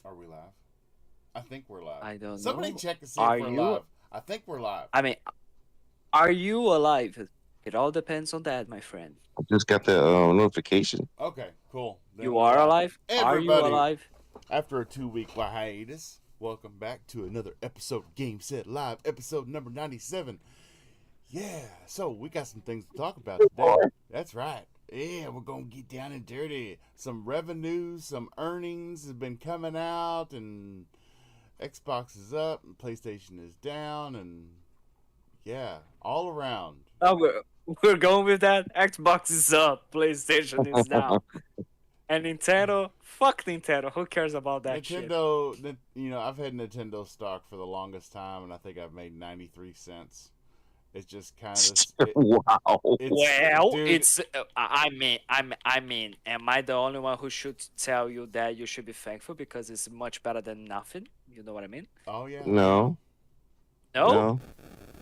Are we live? I think we're live. I don't Somebody know. check and see if Are we're you? live. I think we're live. I mean, are you alive? It all depends on that, my friend. I just got the notification. Okay, cool. Then You we're are live. alive? Are you Everybody, alive? after a 2-week hiatus, welcome back to another episode of Game Set Live, episode number 97. Yeah, so we got some things to talk about today. That's right. Yeah, we're going to get down and dirty. Some revenues, some earnings have been coming out, and Xbox is up, and PlayStation is down, and yeah, all around. Oh, we're going with that. Xbox is up, PlayStation is down, and Nintendo. Fuck Nintendo. Who cares about that shit? Nintendo, I've had Nintendo stock for the longest time, and I think I've made 93 cents. It's just kind of Wow. it's Well, dude. it's. I mean, am I the only one who should tell you that you should be thankful because it's much better than nothing? You know what I mean? Oh yeah, I know. No, No, no,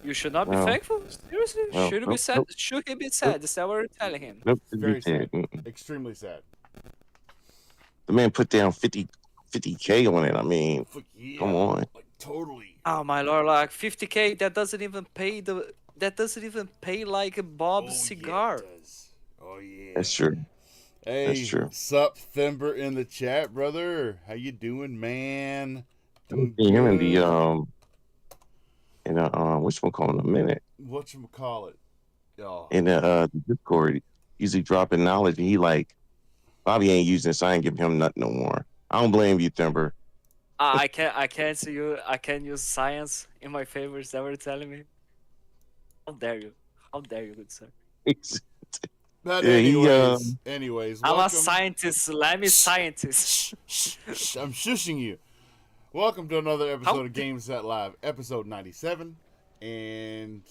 you should not be no, thankful. Seriously, no, should you be nope, sad? nope, Should he be nope, sad? Is that what you're telling him? nope. It's To be very fair, sad, extremely sad. the man put down 50K on it. I mean, come Yeah, on. like totally. Oh my lord, like 50K, that doesn't even pay like a Bob's Oh yeah, it cigar. does. Oh yeah. That's true. That's Hey, true. sup, Thimber in the chat, brother? How you doing, man? I haven't Doing seen him good. in the which one call in a minute Whatchamacallit? Oh, in the Discord. Usually dropping knowledge, and he like Bobby ain't using this. So I ain't giving him nothing no more. I don't blame you, Timber. I can't see you. I can use science in my favor. Is that what you're telling me? How dare you? How dare you, good sir? but Yeah, anyways, I'm a welcome. scientist. Let me scientist. I'm shushing you. Welcome to another How? episode of Game Set Live, episode 97, and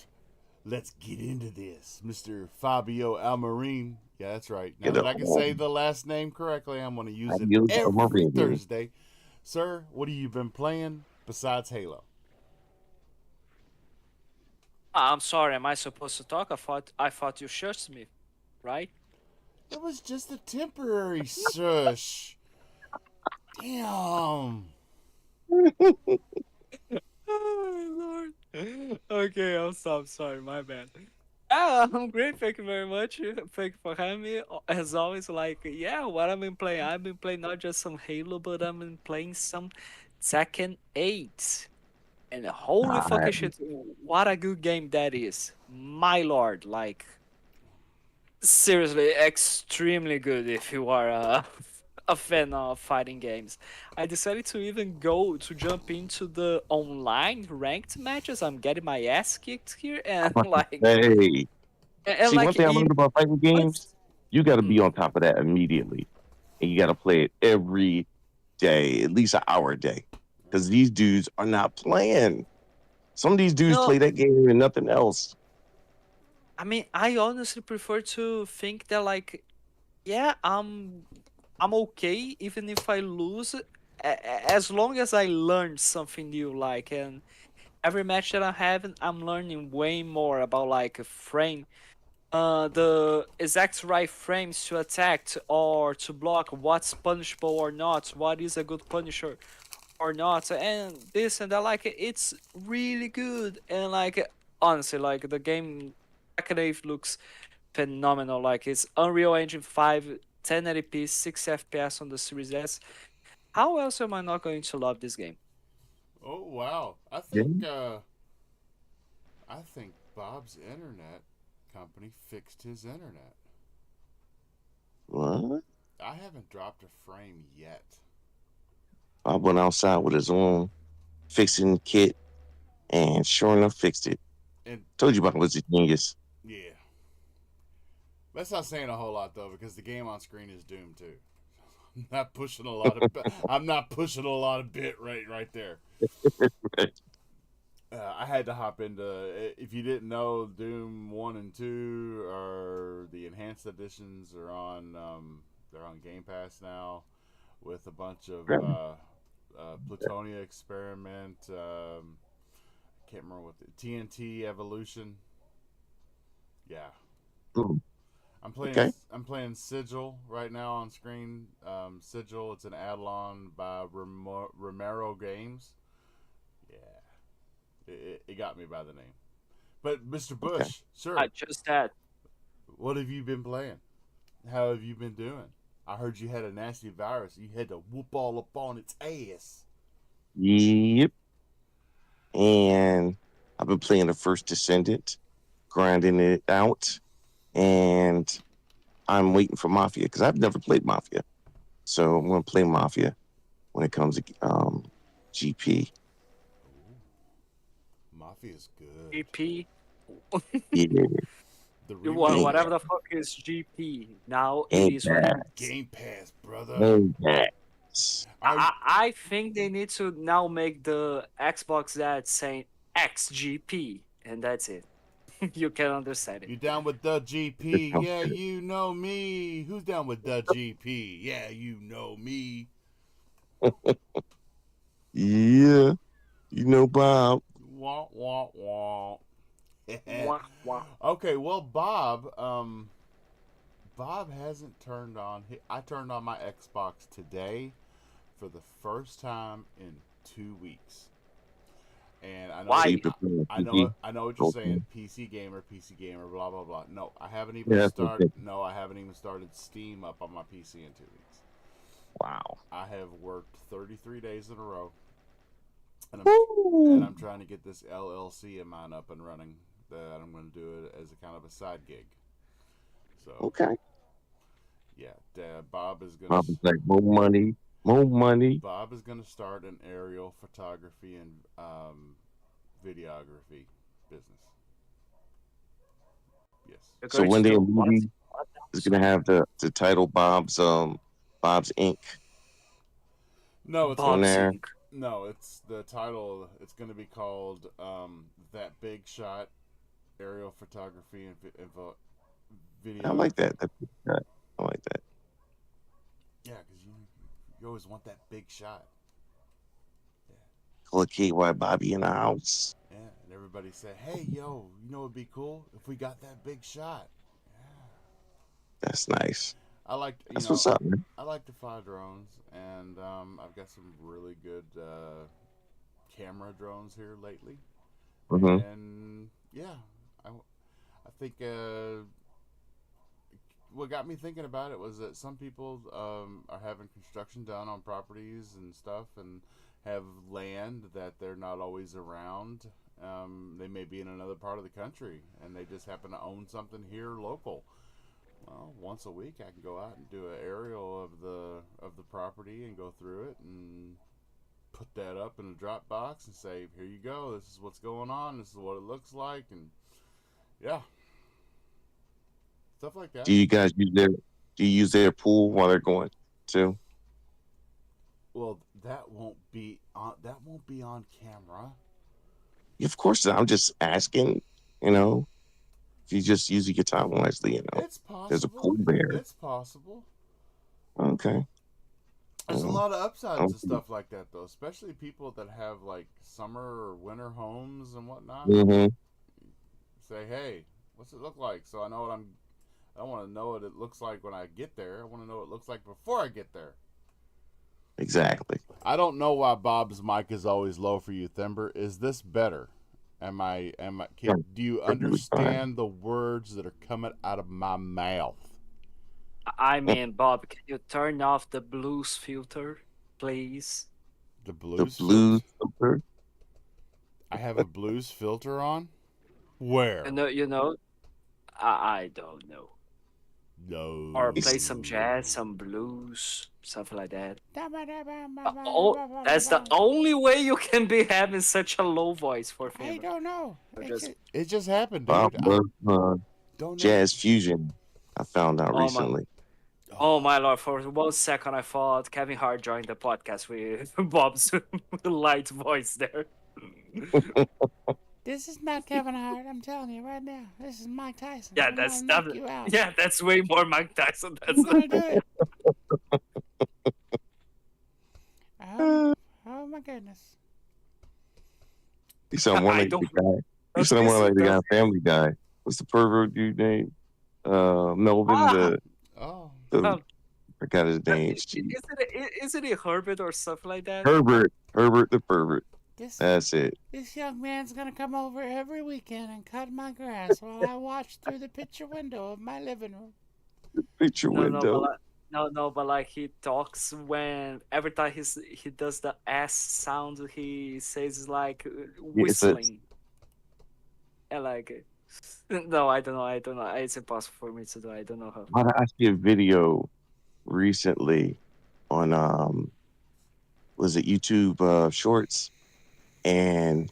let's get into this, Mr. Fabio Almarin. Yeah, that's right. Now get that up. I can say the last name correctly, I'm going to use I it use a every marine. Thursday. Sir, what have you been playing besides Halo? I'm sorry. Am I supposed to talk? I thought you shushed me, right? It was just a temporary shush. Damn. Oh, Lord. Okay, I'll stop. Sorry, my bad. I'm great. Thank you very much. Thank you for having me. As always, like, yeah, what I've been playing. I've been playing not just some Halo, but I've been playing some Tekken 8. And holy fucking Nice. shit, what a good game that is. My lord, like, seriously, extremely good if you are a fan of fighting games. I decided to even go to jump into the online ranked matches. I'm getting my ass kicked here, and like, Hey, and see, one like thing I it learned about fighting games, was. you got to be Mm, on top of that immediately, and you got to play it every day, at least an hour a day, because these dudes are not playing. Some of these dudes no, play that game and nothing else. I mean, I honestly prefer to think that like, yeah, I'm okay even if I lose, as long as I learn something new. Like, and every match that I'm having, I'm learning way more about like a frame, the exact right frames to attack or to block, what's punishable or not, what is a good punisher or not, and this and that. Like, it's really good, and like, honestly, like, the game Tekken 8 looks phenomenal. Like, it's Unreal Engine 5, 1080p, 60 FPS on the Series S. How else am I not going to love this game? Oh wow. Yeah. I think Bob's internet company fixed his internet. What? I haven't dropped a frame yet. I went outside with his own fixing kit, and sure enough, fixed it. And Told you about was a genius. yeah. That's not saying a whole lot though, because the game on screen is Doom too. I'm not pushing a lot of. I'm not pushing a lot of bit rate right there. I had to hop into. If you didn't know, Doom 1 and 2 are the enhanced editions. Are on. They're on Game Pass now, with a bunch of Plutonia experiment. I can't remember what the TNT evolution. Yeah, Mm. I'm playing. Okay. I'm playing Sigil right now on screen. Sigil. It's an add-on by Romero Games. Yeah, it got me by the name. But Mr. Okay. Bush, sir, I just that. what have you been playing? How have you been doing? I heard you had a nasty virus. You had to whoop all up on its ass. Yep. And I've been playing the First Descendant, grinding it out, and I'm waiting for Mafia because I've never played Mafia. So I'm going to play Mafia when it comes to GP. Mafia's good. GP. Yeah, The Whatever the fuck is GP. Now it Ain't is what it bad. is. Game Pass, brother. ain't that? I think they need to now make the Xbox that saying XGP, and that's it. You can understand You it. down with the GP? Yeah, you know me. Who's down with the GP? Yeah, you know me. Yeah, you know Bob. Wah wah wah. Wah, wah. Okay, well, Bob hasn't turned on. I turned on my Xbox today for the first time in 2 weeks. And I know Why? I know what you're saying. PC gamer, blah blah blah. No, I haven't even started. No, I haven't even started Steam up on my PC in 2 weeks. Wow. I have worked 33 days in a row, and Woo. I'm trying to get this LLC of mine up and running. That I'm going to do it as a kind of a side gig. So Okay. yeah, Bob is going Bob to. is like more money, more money. Bob is going to start an aerial photography and videography business. Yes. You're So going one to day do a what? movie is gonna have the title Bob's Inc. No, it's on Bob's there. Inc. no, it's the title. It's going to be called That Big Shot Aerial Photography and Video. I like that. I like that. Yeah, because you always want that big shot. Call it KY Bobby in the house. Yeah, and everybody say, "Hey, yo, you know it'd be cool if we got that big shot." That's nice. I like That's what's up, man. I like to fly drones, and I've got some really good camera drones here lately. Mhm. And yeah, I think what got me thinking about it was that some people are having construction done on properties and stuff, and have land that they're not always around. They may be in another part of the country, and they just happen to own something here local. Well, once a week I can go out and do an aerial of the property and go through it and put that up in a Dropbox and say, "Here you go. This is what's going on. This is what it looks like," and yeah, stuff like that. Do you guys use their pool while they're going too? Well, that won't be on camera. Of course, I'm just asking. You know, if you just use your time wisely, you know. It's possible. There's a pool there. It's possible. Okay. There's a Mhm. lot of upsides to Okay. stuff like that, though, especially people that have like summer or winter homes and whatnot. Mhm. Say, hey, what's it look like? So I know what I don't want to know what it looks like when I get there. I want to know what it looks like before I get there. Exactly. I don't know why Bob's mic is always low for you, Thimber. Is this better? Do you understand the words that are coming out of my mouth? I mean, Bob, can you turn off the blues filter, please? The The blues blues filter? filter. I have a blues filter on? Where? You know, I don't know. No. Or play some jazz, some blues, something like that. Oh, that's the only way you can be having such a low voice for I Faber. don't know. Just- It just happened, Bob dude. loves Don't know. jazz fusion. I found out Oh, my- recently. Oh my lord! For 1 second, I thought Kevin Hart joined the podcast with Bob's light voice there. This is not Kevin Hart. I'm telling you right now. This is Mike Tyson. Yeah, I'm gonna that's knock that. you out. Yeah, that's way more Mike Tyson. That's I'm gonna do it. Oh my goodness. You sound more I like the don't- guy. You sound more like the guy on Family Guy. What's the pervert dude name? Melvin, Ah, Oh, the um, I forgot his name. isn't it Herbert or something like that? Herbert the pervert. this That's it. this young man's gonna come over every weekend and cut my grass while I watch through the picture window of my living room. Picture No, no, but window. like, no, but like he talks when every time he does the S sound, he says like Yeah, it's a, whistling. And like, no, I don't know. It's impossible for me to do. I don't know how. I see a video recently on was it YouTube Shorts, and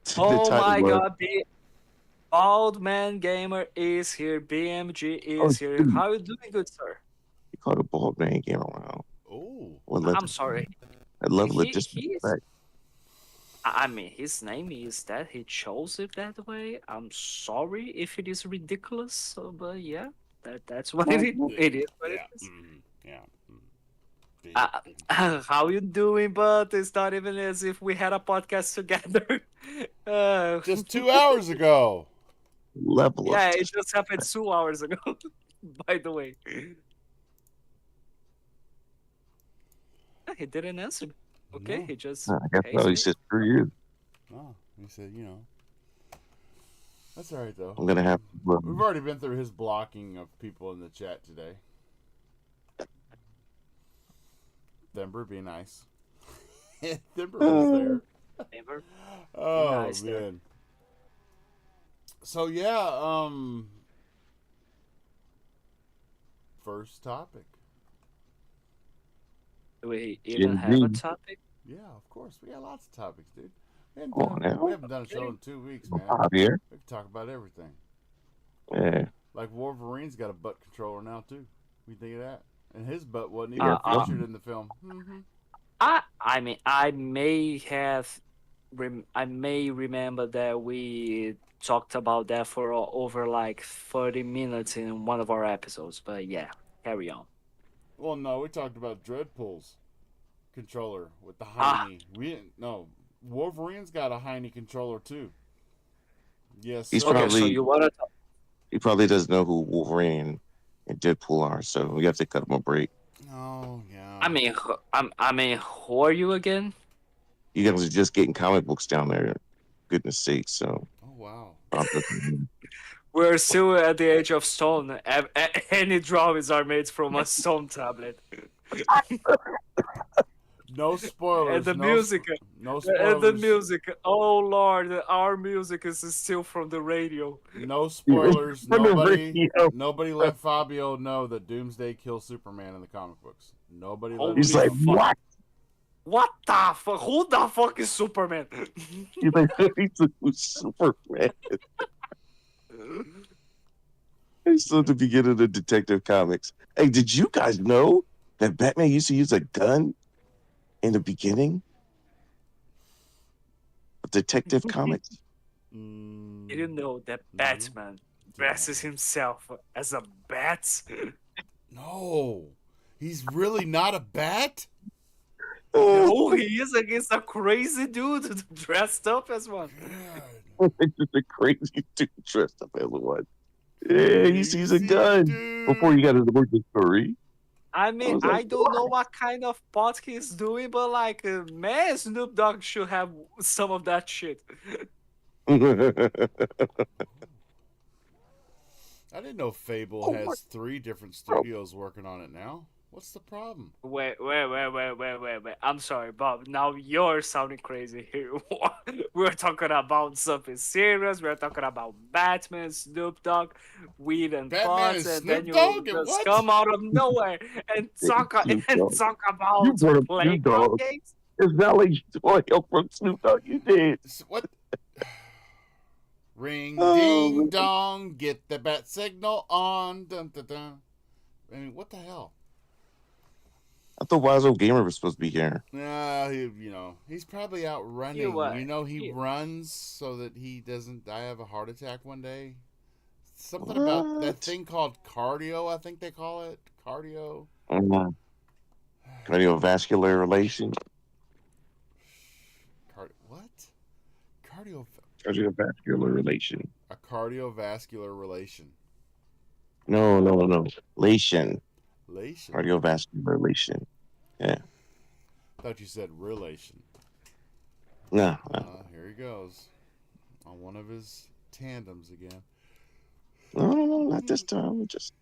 the Oh title my was, God, the Bald Man Gamer is here. BMG "Oh is here. shoot, How you doing, good sir? he called a bald man game around." Oh, What I'm level? sorry. A level of He's. disrespect. I mean, his name is that. He chose it that way. I'm sorry if it is ridiculous. So, but yeah, that's what it is. It is what it yeah, is. yeah. How you doing, but it's not even as if we had a podcast together. Just 2 hours ago. Level of Yeah, it disrespect. just happened 2 hours ago. By the way, he didn't answer. Okay, No. he just. I guess Hey, so. He Snake. said, "Screw you. Oh, he said, that's all right though. I'm gonna have to." We've already been through his blocking of people in the chat today. Thember, be nice. Thember was there. Never. Oh nice there. man. So yeah, first topic. Do we even have a Indeed. topic? Yeah, of course. We got lots of topics, dude. We haven't Come on done, now. we haven't done a show in 2 weeks, man. Javier. We can talk about everything. Yeah. Like Wolverine's got a butt controller now too. What do you think of that? And his butt wasn't Yeah, even featured in the film. Mm-hmm. I mean, I may have, I may remember that we talked about that for over like 30 minutes in one of our episodes. But yeah, carry on. Well, no, we talked about Dreadpool's controller with the Ah. Heine. We didn't. No, Wolverine's got a Heine controller too. Yes, He's sir. Okay, so probably you wanna? he probably doesn't know who Wolverine and Deadpool are, so we have to cut him a break. Oh yeah. I mean, I mean, who are you again? You guys are just getting comic books down there. Goodness sake! So Oh wow. We're still at the age of stone. Any drawings are made from a stone tablet. No spoilers. And the no, music, No and spoilers. the music. Oh Lord, our music is still from the radio. No spoilers. From the Nobody. radio. Nobody let Fabio know that Doomsday kills Superman in the comic books. Nobody let him He's Holy like, know. fuck. what? What the fuck? Who the fuck is Superman? He's like, he's Superman. It's still the beginning of the Detective Comics. Hey, did you guys know that Batman used to use a gun in the beginning of Detective Comics? Mm, Did you know that Batman dresses himself as a bat? no, he's really not a bat. No, he is against a crazy dude dressed up as one. God. It's just a crazy dude dressed up as one. Yeah, he sees a gun before he got his origin story. I mean, was like, I don't know what kind of pot he's doing, but like, man, Snoop Dogg should have some of that shit. I didn't know Fable has 3 different studios working on it now. What's the problem? Wait. I'm sorry, Bob. Now you're sounding crazy here. We're talking about something serious. We're talking about Batman, Snoop Dogg, weed and Batman pots, and and then Snoop you Dogg and just what? come out of nowhere and talk Snoop Dogg. about You brought up playground Snoop Dogg. games. It's not like you took from Snoop Dogg. You did. What? Ring Oh, ding man. dong, get the bat signal on. Dun, dun, dun. I mean, what the hell? I thought Wise Old Gamer was supposed to be here. He's probably out running. You what? He runs so that he doesn't die of a heart attack one day. Something about that What? thing called cardio, I think they call it. Cardio. Cardiovascular relation. What? Cardio. Cardiovascular relation. A cardiovascular relation. No. Lation. Lation. Cardiovascular relation. Yeah. Thought you said relation. No. Here he goes on one of his tandems again. No, not this time. Just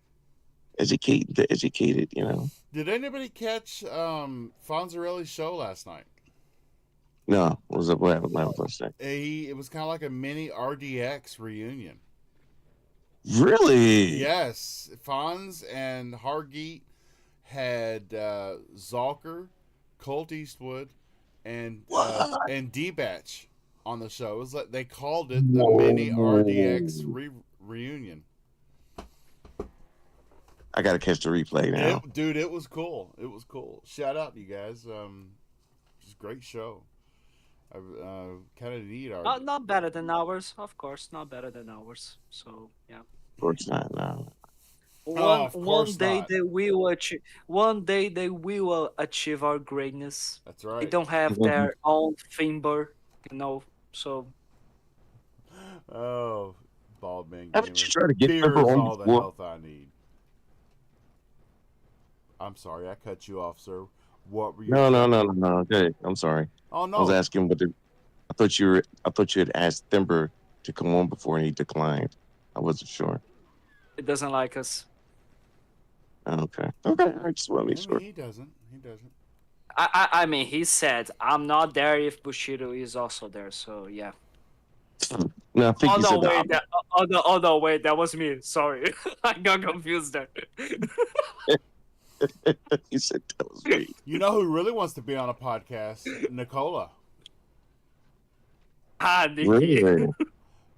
educate the educated, Did anybody catch Fonzarelli's show last night? No, what happened last night? It was kind of like a mini RDX reunion. Really? Yes, Fonz and Hargeet had Zalker, Colt Eastwood, and D-Batch on the show. It was like they called it the mini RDX reunion. I gotta catch the replay now. Dude, it was cool. It was cool. Shout out to you guys. Just great show. I kind of need our. Not better than ours, of course. Not better than ours. So yeah. Of course not. No. One day they will achieve. One day they will achieve our greatness. That's right. They don't have their own Finbar, So. Oh, bald man. Haven't you tried to get Beer Finbar is on all the before? health I need. I'm sorry, I cut you off, sir. What were you? No. Okay, I'm sorry. Oh no. I was asking, but I thought you had asked Thimber to come on before and he declined. I wasn't sure. It doesn't like us. Okay. I just want to make sure. He doesn't. I mean, he said, "I'm not there if Bushido is also there." So yeah. No, I think Oh you no, said wait! No, wait! That was me. Sorry, I got confused there. You said that was me. You know who really wants to be on a podcast? Nicola. Nikki. Really?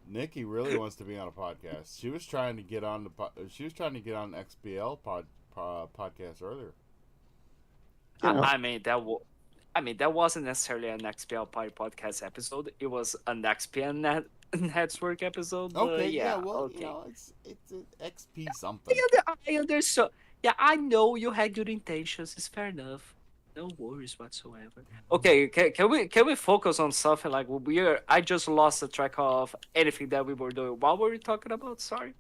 Nikki really wants to be on a podcast. She was trying to get on She was trying to get on XBL podcast earlier. I mean that wasn't necessarily an XPL Party podcast episode. It was an XPN Network episode. Okay, yeah. Well, Okay. It's an XP something. I understand. Yeah, I know you had good intentions. It's fair enough. No worries whatsoever. Okay, can we focus on something like I just lost the track of anything that we were doing. What were we talking about? Sorry.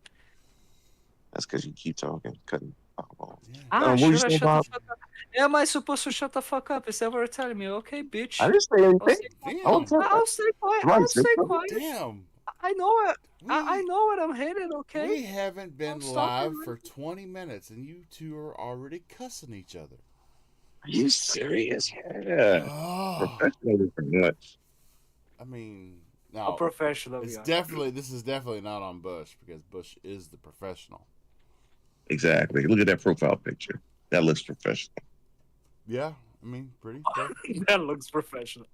That's because you keep talking, cutting off. Yeah. Should I shut shut the fuck up? Am I supposed to shut the fuck up? Is that what you're telling me? Okay, bitch. I didn't say anything. Damn. I'll stay quiet. Right, I'll stay quiet. Damn. I know it. I know what I'm hitting, okay? We haven't been Stop live it, for 20 minutes, and you two are already cussing each other. Are you serious? Yeah. Oh, Professional for much. I mean, A no. professional. This is definitely not on Bush, because Bush is the professional. Exactly. Look at that profile picture. That looks professional. Yeah, I mean, pretty. That looks professional.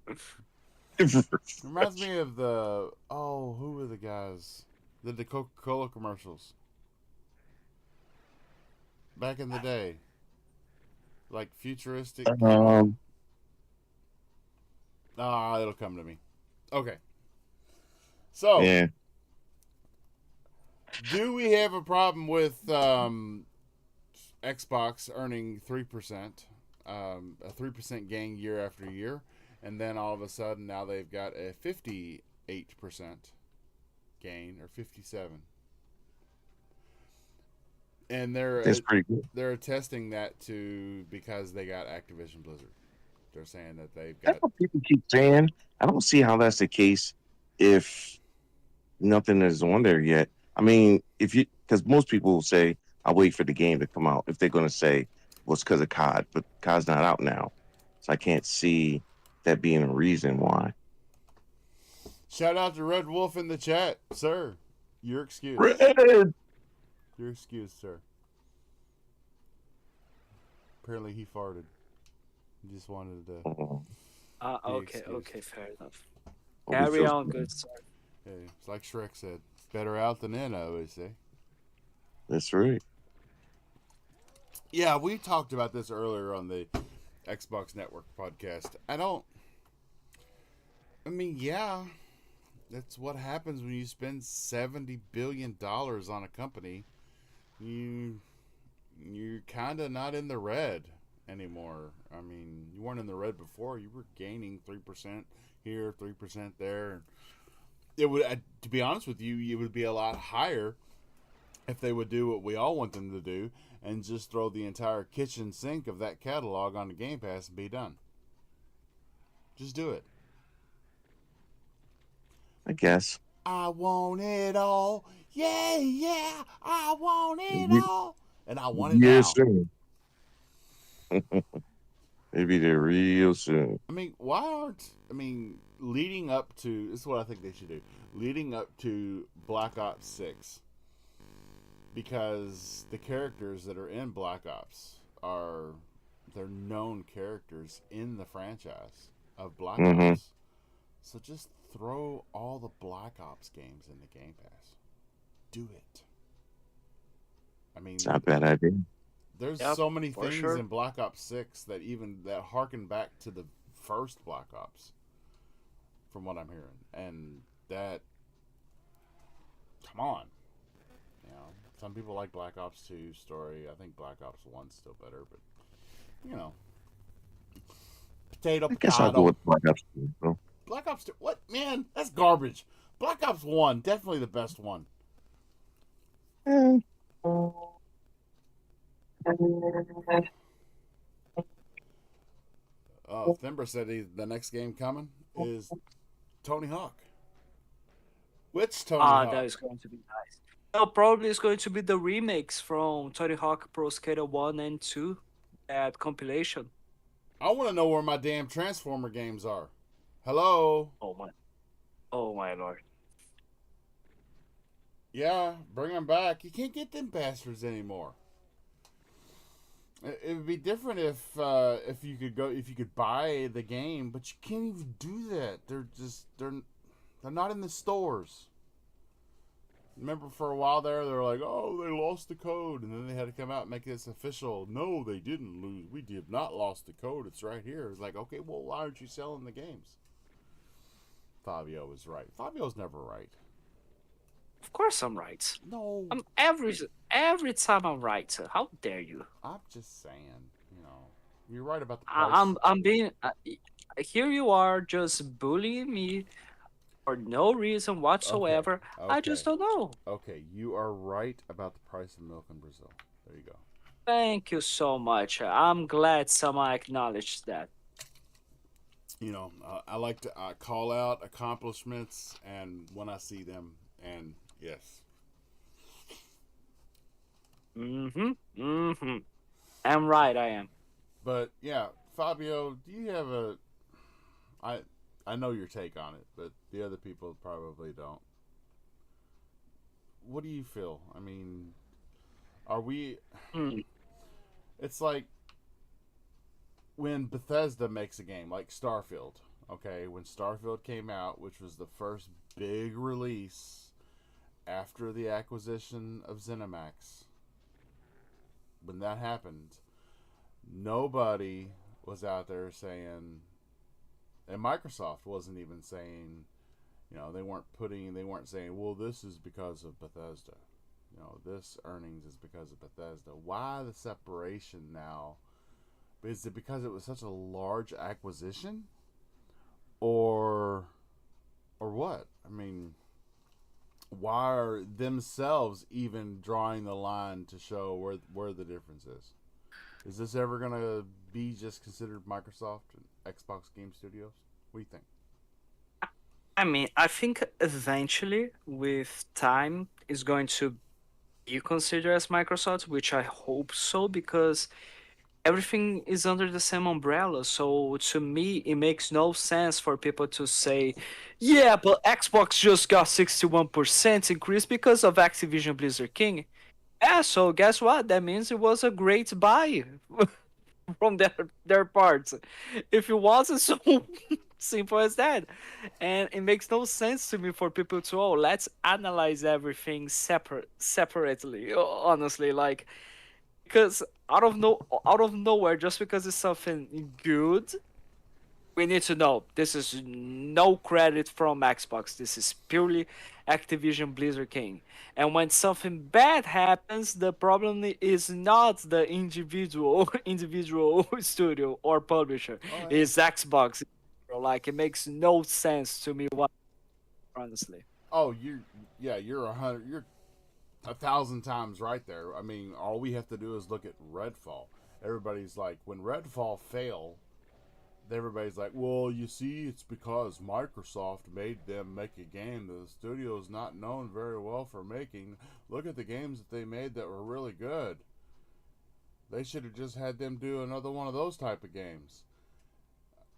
Reminds me of who were the guys? The Coca-Cola commercials. Back in the day. Like futuristic. Um, it'll come to me. Okay. So, yeah. do we have a problem with Xbox earning 3%, a 3% gain year after year, and then all of a sudden now they've got a 58% gain, or 57%. And That's pretty good. they're attesting that because they got Activision Blizzard. They're saying that they've got. That's what people keep saying. I don't see how that's the case if nothing is on there yet. I mean, because most people will say, I'll wait for the game to come out if they're going to say, well, it's because of COD, but COD's not out now. So I can't see that being a reason why. Shout out to Red Wolf in the chat, sir. Your excuse. Red! Your excuse, sir. Apparently he farted. He just wanted to. Okay, fair enough. Oh, Carry on, good sir. Yeah, it's like Shrek said. It's better out than in, I always say. That's right. Yeah, we talked about this earlier on the Xbox Network podcast. Yeah, that's what happens when you spend $70 billion on a company. You're kind of not in the red anymore. I mean, you weren't in the red before. You were gaining 3% here, 3% there. It would, to be honest with you, it would be a lot higher if they would do what we all want them to do and just throw the entire kitchen sink of that catalog on the Game Pass and be done. Just do it. I guess. I want it all. Yeah, yeah. I want it all. And I want it now. Soon. Maybe they're real soon. I mean, why aren't... I mean, leading up to... This is what I think they should do. Leading up to Black Ops 6. Because the characters that are in Black Ops are... They're known characters in the franchise of Black Ops. So just throw all the Black Ops games in the Game Pass. Do it. I mean, It's not a bad idea. there's Yep, so many for things sure. in Black Ops 6 that harken back to the first Black Ops, from what I'm hearing. And that, come on. You know, some people like Black Ops 2 story. I think Black Ops 1's still better, but, you know. Potato, I guess I'll go with Black Ops 2. So. Black Ops 2, what? Man, that's garbage. Black Ops 1, definitely the best one. Thimber said the next game coming is Tony Hawk. Which Tony Hawk? That is going to be nice. No, probably it's going to be the remakes from Tony Hawk Pro Skater 1 and 2, that compilation. I want to know where my damn Transformer games are. Hello? Oh my lord. Yeah, bring them back. You can't get them bastards anymore. It would be different if you could buy the game, but you can't even do that. They're not in the stores. Remember for a while there, they were like, oh, they lost the code, and then they had to come out and make this official. No, they didn't lose. We did not lost the code. It's right here. It's like, okay, well, why aren't you selling the games? Fabio was right. Fabio's never right. Of course I'm right. No, Every time I'm right. How dare you? I'm just saying. You know, you're right about the price. I'm being here. You are just bullying me for no reason whatsoever. I just don't know. Okay, you are right about the price of milk in Brazil. There you go. Thank you so much. I'm glad someone acknowledged that. You know, I like to call out accomplishments, and when I see them, and yes. I'm right. I am. But yeah, Fabio, do you have a? I know your take on it, but the other people probably don't. What do you feel? I mean, are we? It's like when Bethesda makes a game like Starfield. Okay, when Starfield came out, which was the first big release after the acquisition of ZeniMax, when that happened, nobody was out there saying, and Microsoft wasn't even saying, you know, they weren't saying, well, this is because of Bethesda. You know, this earnings is because of Bethesda. Why the separation now? Is it because it was such a large acquisition? Or what? I mean, why are themselves even drawing the line to show where the difference is? Is this ever going to be just considered Microsoft and Xbox Game Studios? What do you think? I mean, I think eventually, with time, it's going to be considered as Microsoft, which I hope so, because everything is under the same umbrella. So to me, it makes no sense for people to say, yeah, but Xbox just got 61% increase because of Activision Blizzard King. Yeah, so guess what? That means it was a great buy from their parts. If it wasn't, so simple as that. And it makes no sense to me for people to, let's analyze everything separately, honestly. Like, because out of nowhere, just because it's something good, we need to know this is no credit from Xbox. This is purely Activision Blizzard King. And when something bad happens, the problem is not the individual studio or publisher. It's Xbox. Like, it makes no sense to me, honestly. Oh, you're 100. You're 1,000 times right there. I mean, all we have to do is look at Redfall. Everybody's like, when Redfall failed, everybody's like, well, you see, it's because Microsoft made them make a game that the studio is not known very well for making. Look at the games that they made that were really good. They should have just had them do another one of those type of games.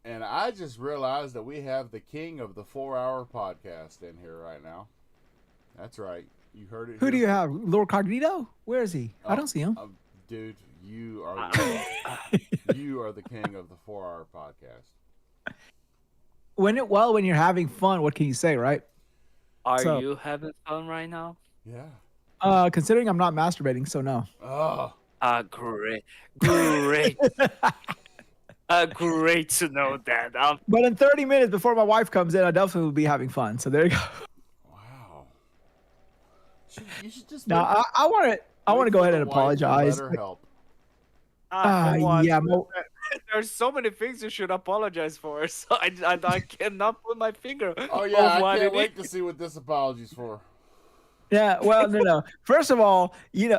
And I just realized that we have the king of the 4-hour podcast in here right now. That's right. You heard it. Who here. do you have? Lord Cognito? Where is he? I don't see him. Dude, you are you are the king of the 4-hour podcast. When you're having fun, what can you say, right? Are you having fun right now? Yeah. Considering I'm not masturbating, so no. Oh. Great. Great to know that. But in 30 minutes before my wife comes in, I definitely will be having fun. So there you go. Wow. You should just. Now I want to go ahead and apologize. Let her help. Yeah, there's so many things you should apologize for, so I cannot put my finger. Oh yeah, on I what can't it wait is. to see what this apology's for. Yeah, well, no. First of all,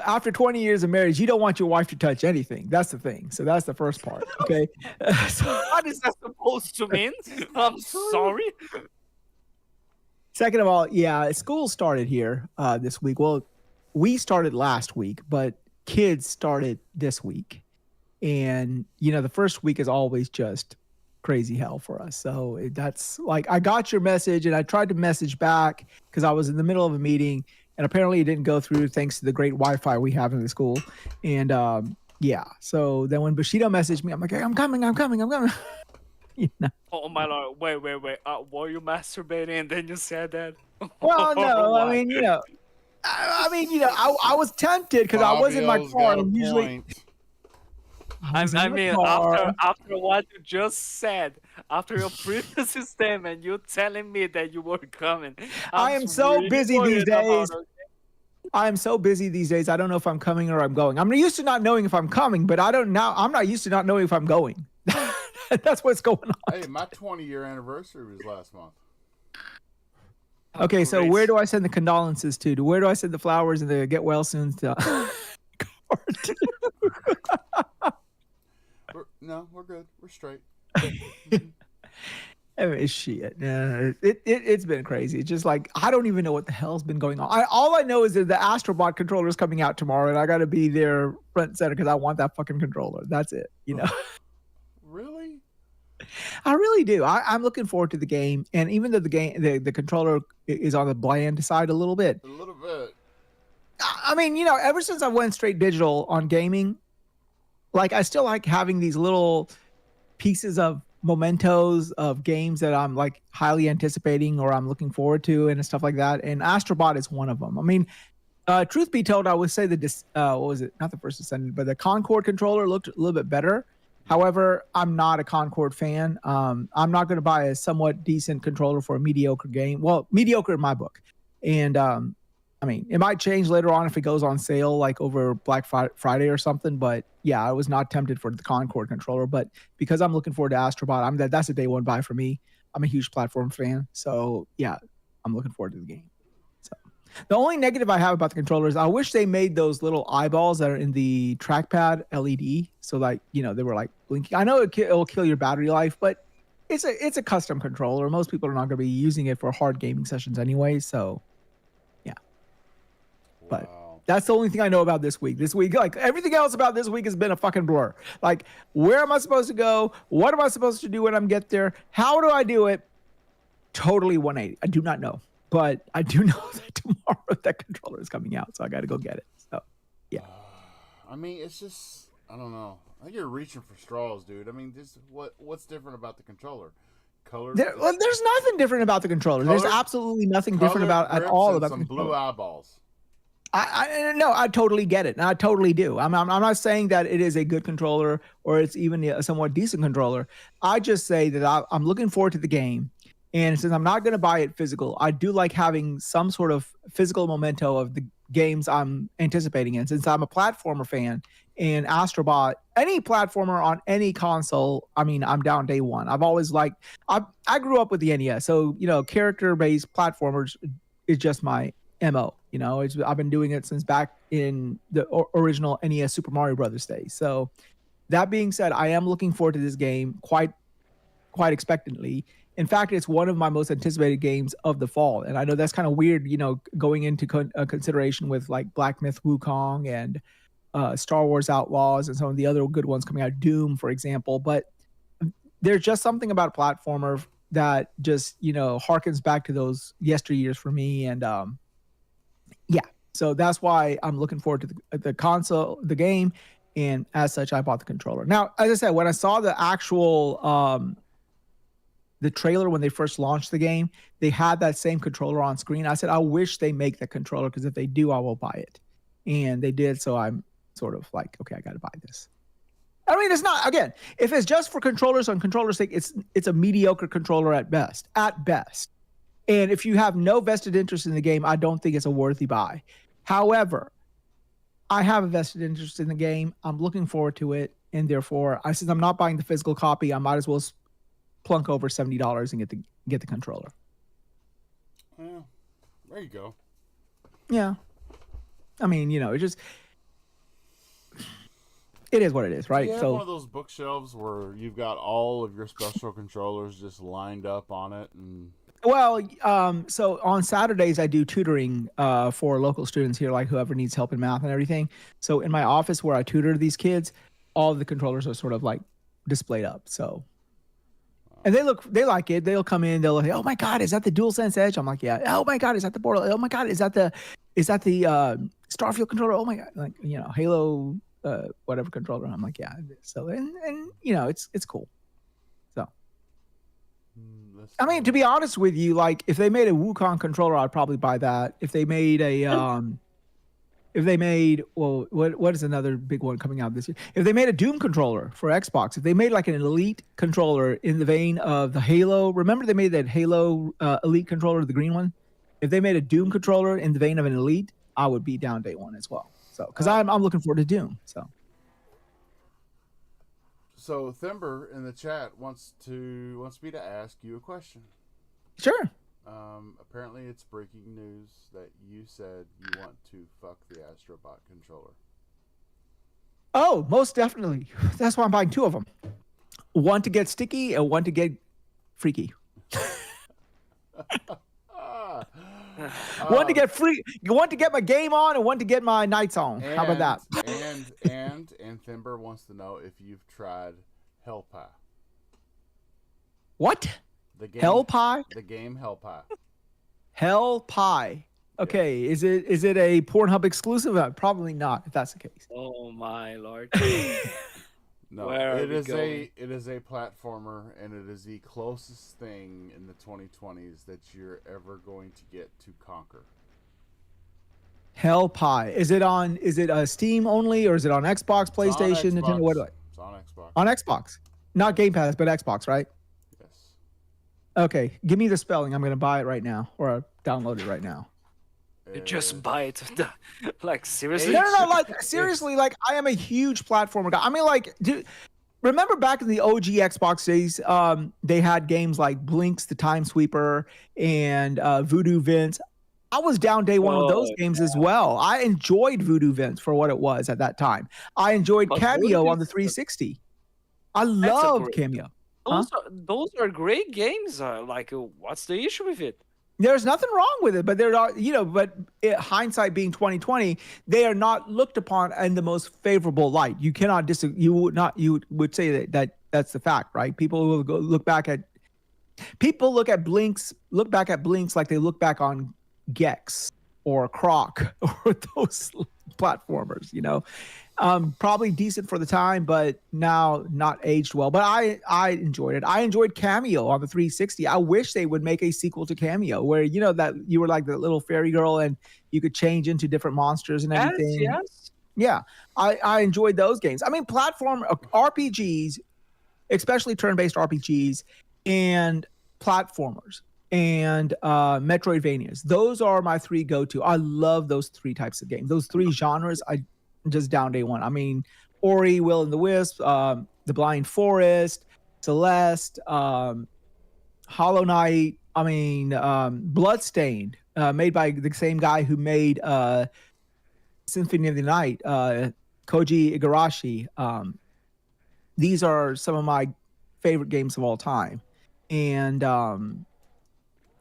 after 20 years of marriage, you don't want your wife to touch anything. That's the thing. So that's the first part. Okay. What is that supposed to mean? I'm sorry. Second of all, yeah, school started here this week. Well, we started last week, but kids started this week. And, the first week is always just crazy hell for us. So that's like, I got your message and I tried to message back because I was in the middle of a meeting and apparently it didn't go through thanks to the great Wi-Fi we have in the school. And yeah, so then when Bushido messaged me, I'm like, hey, I'm coming. Oh my lord! Wait. Were you masturbating and then you said that? Well, no, I mean, I was tempted because I was in my Fabio's car. got a And usually, point. I mean, after what you just said, after your previous statement, you telling me that you were coming. I am so really busy worried these about days. it. I am so busy these days. I don't know if I'm coming or I'm going. I'm used to not knowing if I'm coming, but I'm not used to not knowing if I'm going. That's what's going on. Hey, my 20-year anniversary was last month. Okay, so Great. where do I send the condolences to? Where do I send the flowers and the get well soon to? We're good. We're straight. I mean, shit. It's been crazy. It's just like, I don't even know what the hell's been going on. All I know is that the Astrobot controller is coming out tomorrow, and I got to be there front and center because I want that fucking controller. That's it. Really? I really do. I'm looking forward to the game, and even though the controller is on the bland side a little bit. A little bit. I mean, ever since I went straight digital on gaming, like I still like having these little pieces of mementos of games that I'm like highly anticipating or I'm looking forward to and stuff like that. And Astrobot is one of them. I mean, truth be told, I would say what was it? Not the first Descendant, but the Concord controller looked a little bit better. However, I'm not a Concord fan. I'm not going to buy a somewhat decent controller for a mediocre game. Well, mediocre in my book. And I mean, it might change later on if it goes on sale, like over Black Friday or something. But yeah, I was not tempted for the Concord controller. But because I'm looking forward to Astrobot, that's a day one buy for me. I'm a huge platform fan. So yeah, I'm looking forward to the game. So the only negative I have about the controller is I wish they made those little eyeballs that are in the trackpad LED. So like, they were like blinking. I know it'll kill your battery life, but it's a custom controller. Most people are not going to be using it for hard gaming sessions anyway. So But Wow. that's the only thing I know about this week. This week, like everything else about this week has been a fucking blur. Like, where am I supposed to go? What am I supposed to do when I get there? How do I do it? Totally 180. I do not know. But I do know that tomorrow that controller is coming out. So I got to go get it. So, yeah. I mean, it's just, I don't know. I think you're reaching for straws, dude. I mean, what's different about the controller? Color. There's nothing different about the controller. There's Colored- absolutely nothing different colored about at grips all and about the some controller. blue eyeballs. I totally get it. And I totally do. I'm not saying that it is a good controller or it's even a somewhat decent controller. I just say that I'm looking forward to the game. And since I'm not going to buy it physical, I do like having some sort of physical memento of the games I'm anticipating in. Since I'm a platformer fan and Astrobot, any platformer on any console, I mean, I'm down day one. I've always liked, I grew up with the NES. So, character-based platformers is just my MO. You know, I've been doing it since back in the original NES Super Mario Brothers days. So that being said, I am looking forward to this game quite expectantly. In fact, it's one of my most anticipated games of the fall. And I know that's kind of weird, you know, going into consideration with like Black Myth Wukong and Star Wars Outlaws and some of the other good ones coming out, Doom, for example. But there's just something about a platformer that just, you know, harkens back to those yesteryears for me. And yeah, so that's why I'm looking forward to the console, the game. And as such, I bought the controller. Now, as I said, when I saw the actual the trailer when they first launched the game, they had that same controller on screen. I said, I wish they make that controller, because if they do, I will buy it. And they did, so I'm sort of like, okay, I got to buy this. I mean, it's not, again, if it's just for controllers on controller's sake, it's a mediocre controller at best. And if you have no vested interest in the game, I don't think it's a worthy buy. However, I have a vested interest in the game. I'm looking forward to it, and therefore, since I'm not buying the physical copy, I might as well plunk over $70 and get the controller. Well, there you go. Yeah. I mean, you know, it is what it is, right? Do you have So one of those bookshelves where you've got all of your special controllers just lined up on it, and well, so on Saturdays I do tutoring for local students here, like whoever needs help in math and everything. So in my office where I tutor these kids, all of the controllers are sort of like displayed up. So and they like it. They'll come in, they'll say, "Oh my God, is that the DualSense Edge?" I'm like, "Yeah." "Oh my God, is that the Portal?" "Oh my God, is that the Starfield controller?" "Oh my God," like, you know, Halo whatever controller. I'm like, "Yeah." So and you know, it's cool. So I mean, to be honest with you, like if they made a Wukong controller, I'd probably buy that. If they made well, what is another big one coming out this year? If they made a Doom controller for Xbox, if they made like an Elite controller in the vein of the Halo, remember they made that Halo Elite controller, the green one? If they made a Doom controller in the vein of an Elite, I would be down day one as well. So, because I'm looking forward to Doom. So Thember in the chat wants me to ask you a question. Sure. Apparently it's breaking news that you said you want to fuck the Astrobot controller. Oh, most definitely. That's why I'm buying two of them. One to get sticky and one to get freaky. One to get free. One to get my game on and one to get my nights on. How about that? And Thember wants to know if you've tried Hell Pie. What? The game, Hell Pie? The game Hell Pie. Hell Pie. Okay, is it a Pornhub exclusive? Probably not, if that's the case. Oh my lord. No, Where it are is we it is a platformer, and it is the closest thing in the 2020s that you're ever going to get to conquer. Hell Pie. Is it Steam only, or is it on Xbox, PlayStation, Nintendo? What? It's on Xbox. On Xbox. Not Game Pass, but Xbox, right? Yes. Okay, give me the spelling. I'm going to buy it right now, or download it right now. Just buy it. Like, seriously? No, like, seriously, like, I am a huge platformer guy. I mean, like, dude, remember back in the OG Xbox days, they had games like Blinks the Time Sweeper and Voodoo Vince. I was down day one with those games as well. I enjoyed Voodoo Vince for what it was at that time. I enjoyed Cameo on the 360. I love Cameo. Those are great games. Like, what's the issue with it? There's nothing wrong with it, but there are, you know, but hindsight being 2020, they are not looked upon in the most favorable light. You cannot you would say that that's the fact, right? People will look back at Blinks like they look back on Gex or Croc or those platformers, you know. Probably decent for the time, but now not aged well. But I enjoyed it. I enjoyed Cameo on the 360. I wish they would make a sequel to Cameo where, you know, that you were like the little fairy girl and you could change into different monsters and everything. Yes. Yeah, I enjoyed those games. I mean, platform RPGs, especially turn-based RPGs and platformers and Metroidvanias. Those are my three go-to. I love those three types of games. Those three genres, just down day one. I mean, Ori, Will and the Wisp, The Blind Forest, Celeste, Hollow Knight. I mean, Bloodstained. made by the same guy who made Symphony of the Night, Koji Igarashi. These are some of my favorite games of all time. And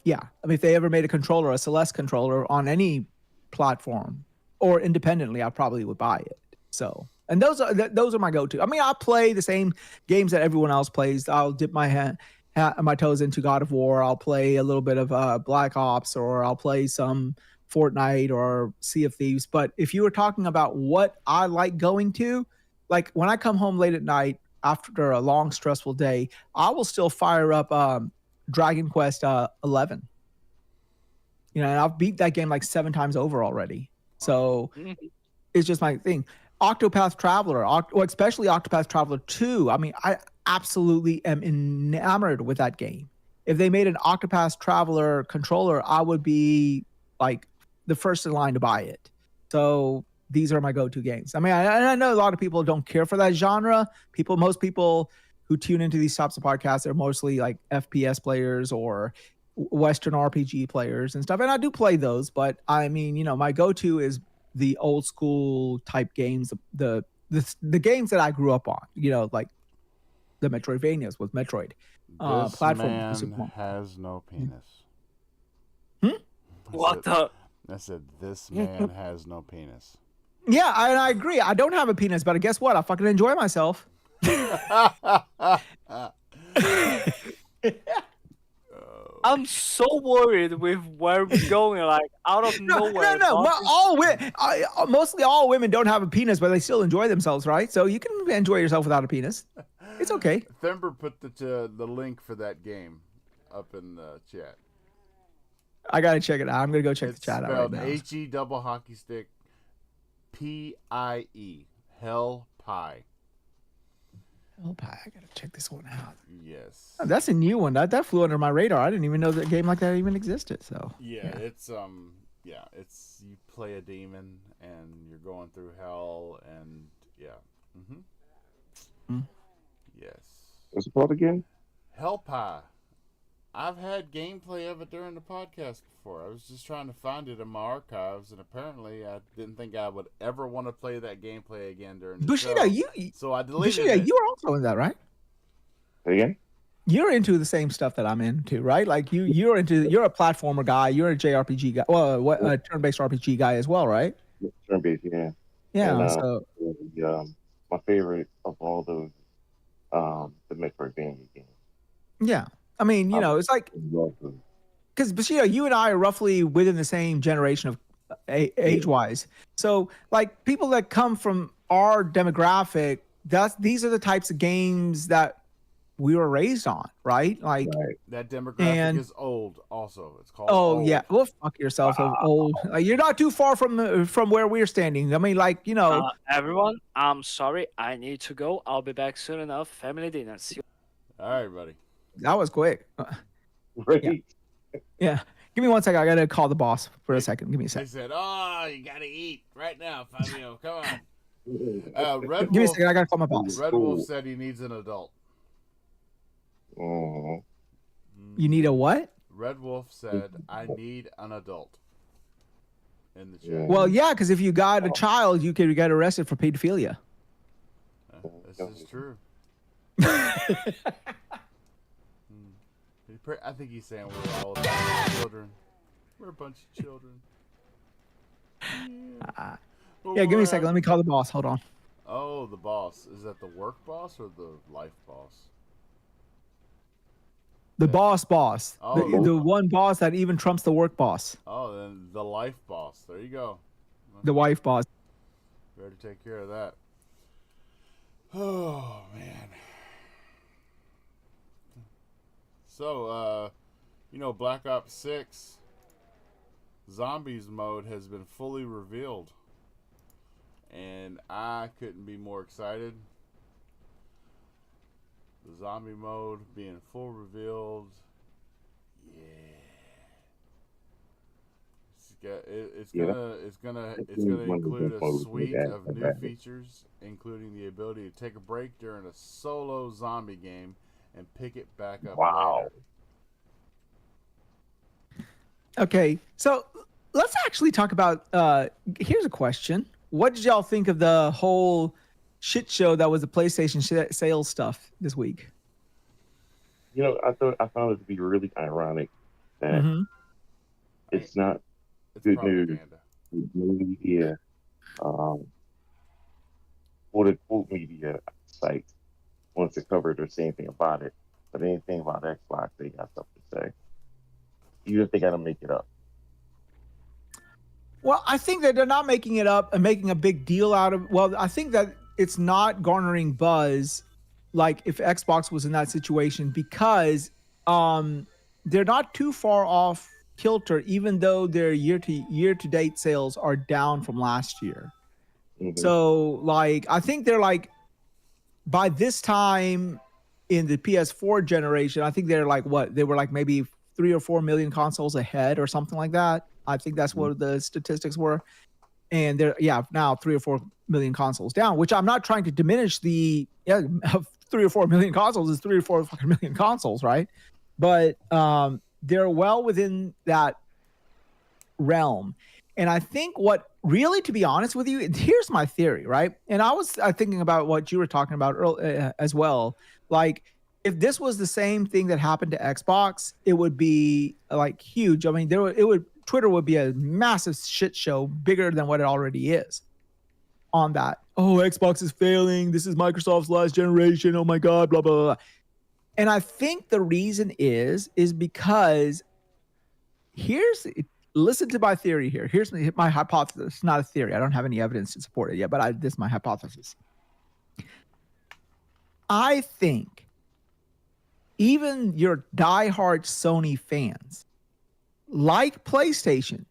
yeah, I mean, if they ever made a controller, a Celeste controller on any platform or independently, I probably would buy it. So, and those are my go-to. I mean, I play the same games that everyone else plays. I'll dip my toes into God of War. I'll play a little bit of Black Ops, or I'll play some Fortnite or Sea of Thieves. But if you were talking about what I like going to, like when I come home late at night after a long stressful day, I will still fire up Dragon Quest 11. You know, and I've beat that game like 7 times over already. So it's just my thing. Octopath Traveler, especially Octopath Traveler 2. I mean, I absolutely am enamored with that game. If they made an Octopath Traveler controller, I would be like the first in line to buy it. So these are my go-to games. I mean, I know a lot of people don't care for that genre. Most people who tune into these types of podcasts are mostly like FPS players or Western RPG players and stuff. And I do play those, but I mean, you know, my go-to is the old school type games, the games that I grew up on, you know, like the Metroidvanias with Metroid. This Platform man has no penis. What the? I said, this man has no penis. Yeah, I agree. I don't have a penis, but guess what? I fucking enjoy myself. I'm so worried with where we're going, like out of nowhere. No. Well, mostly all women don't have a penis, but they still enjoy themselves, right? So you can enjoy yourself without a penis. It's okay. Thember put the link for that game up in the chat. I gotta check it out. I'm gonna go check the chat out right now. H-E double hockey stick P-I-E. Hell Pie. Hell Pie. I gotta check this one out. Yes. Oh, that's a new one. That flew under my radar. I didn't even know that a game like that even existed. So yeah, it's you play a demon and you're going through hell and yes. What's it called again? Hell Pie. I've had gameplay of it during the podcast before. I was just trying to find it in my archives, and apparently I didn't think I would ever want to play that gameplay again during the Bushido, show. So I deleted Bushido, it. you were also in that, right? Say again? You're into the same stuff that I'm into, right? Like you're a platformer guy. You're a JRPG guy. Well, a turn-based RPG guy as well, right? Turn-based, yeah. Yeah. And, so my favorite of all those, the Metroidvania games. yeah. I mean, you know, it's like because Bushido, you and I are roughly within the same generation of age-wise. So, like, people that come from our demographic, these are the types of games that we were raised on, right? Like that demographic is old. Also, it's called. Oh old. yeah, well, fuck yourself, old. Like, you're not too far from where we're standing. I mean, like, you know, everyone, I'm sorry, I need to go. I'll be back soon enough. Family dinner. See you. All right, buddy. That was quick. Right. Yeah. Give me 1 second. I gotta call the boss for a second. Give me a They second. said, "Oh, you gotta eat right now, Fabio. Come on." Red Give me a Wolf. second. I gotta call my boss. Red Wolf said he needs an adult. Oh. You need a what? Red Wolf said, "I need an adult." In the chat. Well, yeah, because if you got a child, you could get arrested for pedophilia. This is true. I think he's saying we're all a bunch of children. We're a bunch of children. Yeah, give me a second. Let me call the boss. Hold on. Oh, the boss. Is that the work boss or the life boss? The boss. Oh, The one boss that even trumps the work boss. Oh, then the life boss. There you go. The wife boss. Better take care of that. Oh, man. So, Black Ops 6 Zombies mode has been fully revealed. And I couldn't be more excited. The zombie mode being full revealed. Yeah. It's gonna include a suite of new features, including the ability to take a break during a solo zombie game and pick it back up later. Okay, so let's actually talk about. Here's a question: what did y'all think of the whole shit show that was the PlayStation sales stuff this week? I found it to be really ironic that Mm-hmm. it's not It's good news. propaganda. The media, um, quote unquote media sites wants to cover it or say anything about it, but anything about Xbox, they got something to say. Even if they got to make it up. Well, I think that they're not making it up and making a big deal out of. Well, I think that it's not garnering buzz, like if Xbox was in that situation, because they're not too far off kilter, even though their year to date sales are down from last year. Mhm. So, like, I think they're like by this time in the PS4 generation, I think they're like what they were like maybe 3 or 4 million consoles ahead or something like that. I think that's what the statistics were. And they're now 3 or 4 million consoles down, which I'm not trying to diminish the 3 or 4 million consoles is 3 or 4 fucking million consoles, right? But they're well within that realm. And I think what really, to be honest with you, here's my theory, right? And I was thinking about what you were talking about as well. Like, if this was the same thing that happened to Xbox, it would be like huge. I mean, Twitter would be a massive shit show, bigger than what it already is. On that, oh, Xbox is failing. This is Microsoft's last generation. Oh my god, blah blah blah. And I think the reason is because listen to my theory here. Here's my hypothesis. It's not a theory. I don't have any evidence to support it yet, but this is my hypothesis. I think even your diehard Sony fans like PlayStation,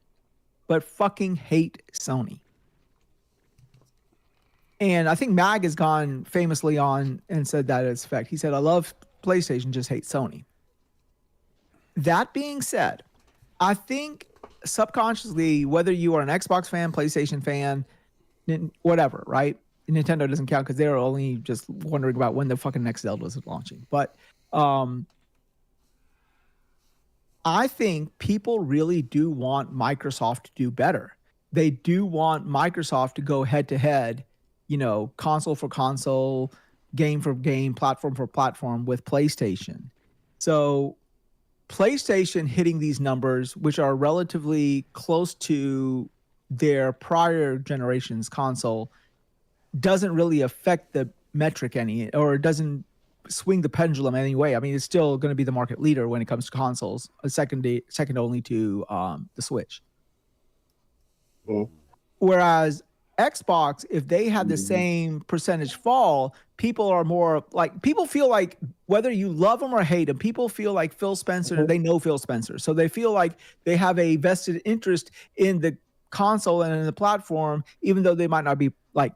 but fucking hate Sony. And I think Mag has gone famously on and said that as fact. He said, I love PlayStation, just hate Sony. That being said, I think subconsciously, whether you are an Xbox fan, PlayStation fan, whatever, right? Nintendo doesn't count because they're only just wondering about when the fucking next Zelda is launching. But I think people really do want Microsoft to do better. They do want Microsoft to go head to head, console for console, game for game, platform for platform with PlayStation. So PlayStation hitting these numbers, which are relatively close to their prior generation's console, doesn't really affect the metric any, or it doesn't swing the pendulum anyway. I mean, it's still going to be the market leader when it comes to consoles, second only to the Switch. Whereas Xbox, if they had the same percentage fall, people are more like, people feel like whether you love them or hate them, people feel like Phil Spencer, they know Phil Spencer. So they feel like they have a vested interest in the console and in the platform, even though they might not be like,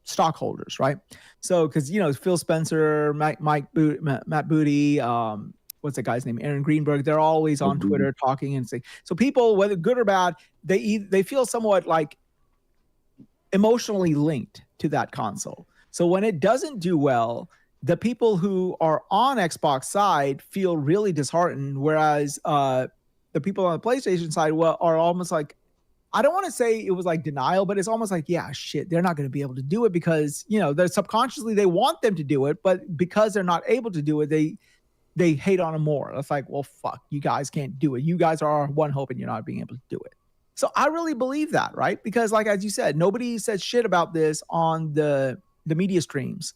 stockholders, right? So, because, Phil Spencer, Matt Booty, what's that guy's name? Aaron Greenberg. They're always on Twitter talking and saying, so people, whether good or bad, they feel somewhat like emotionally linked to that console. So when it doesn't do well, the people who are on Xbox side feel really disheartened, whereas the people on the PlayStation side are almost like, I don't want to say it was like denial, but it's almost like, yeah, shit, they're not going to be able to do it because, they're subconsciously, they want them to do it, but because they're not able to do it, they hate on them more. It's like, well, fuck, you guys can't do it. You guys are our one hope and you're not being able to do it. So I really believe that, right? Because like, as you said, nobody said shit about this on the media streams.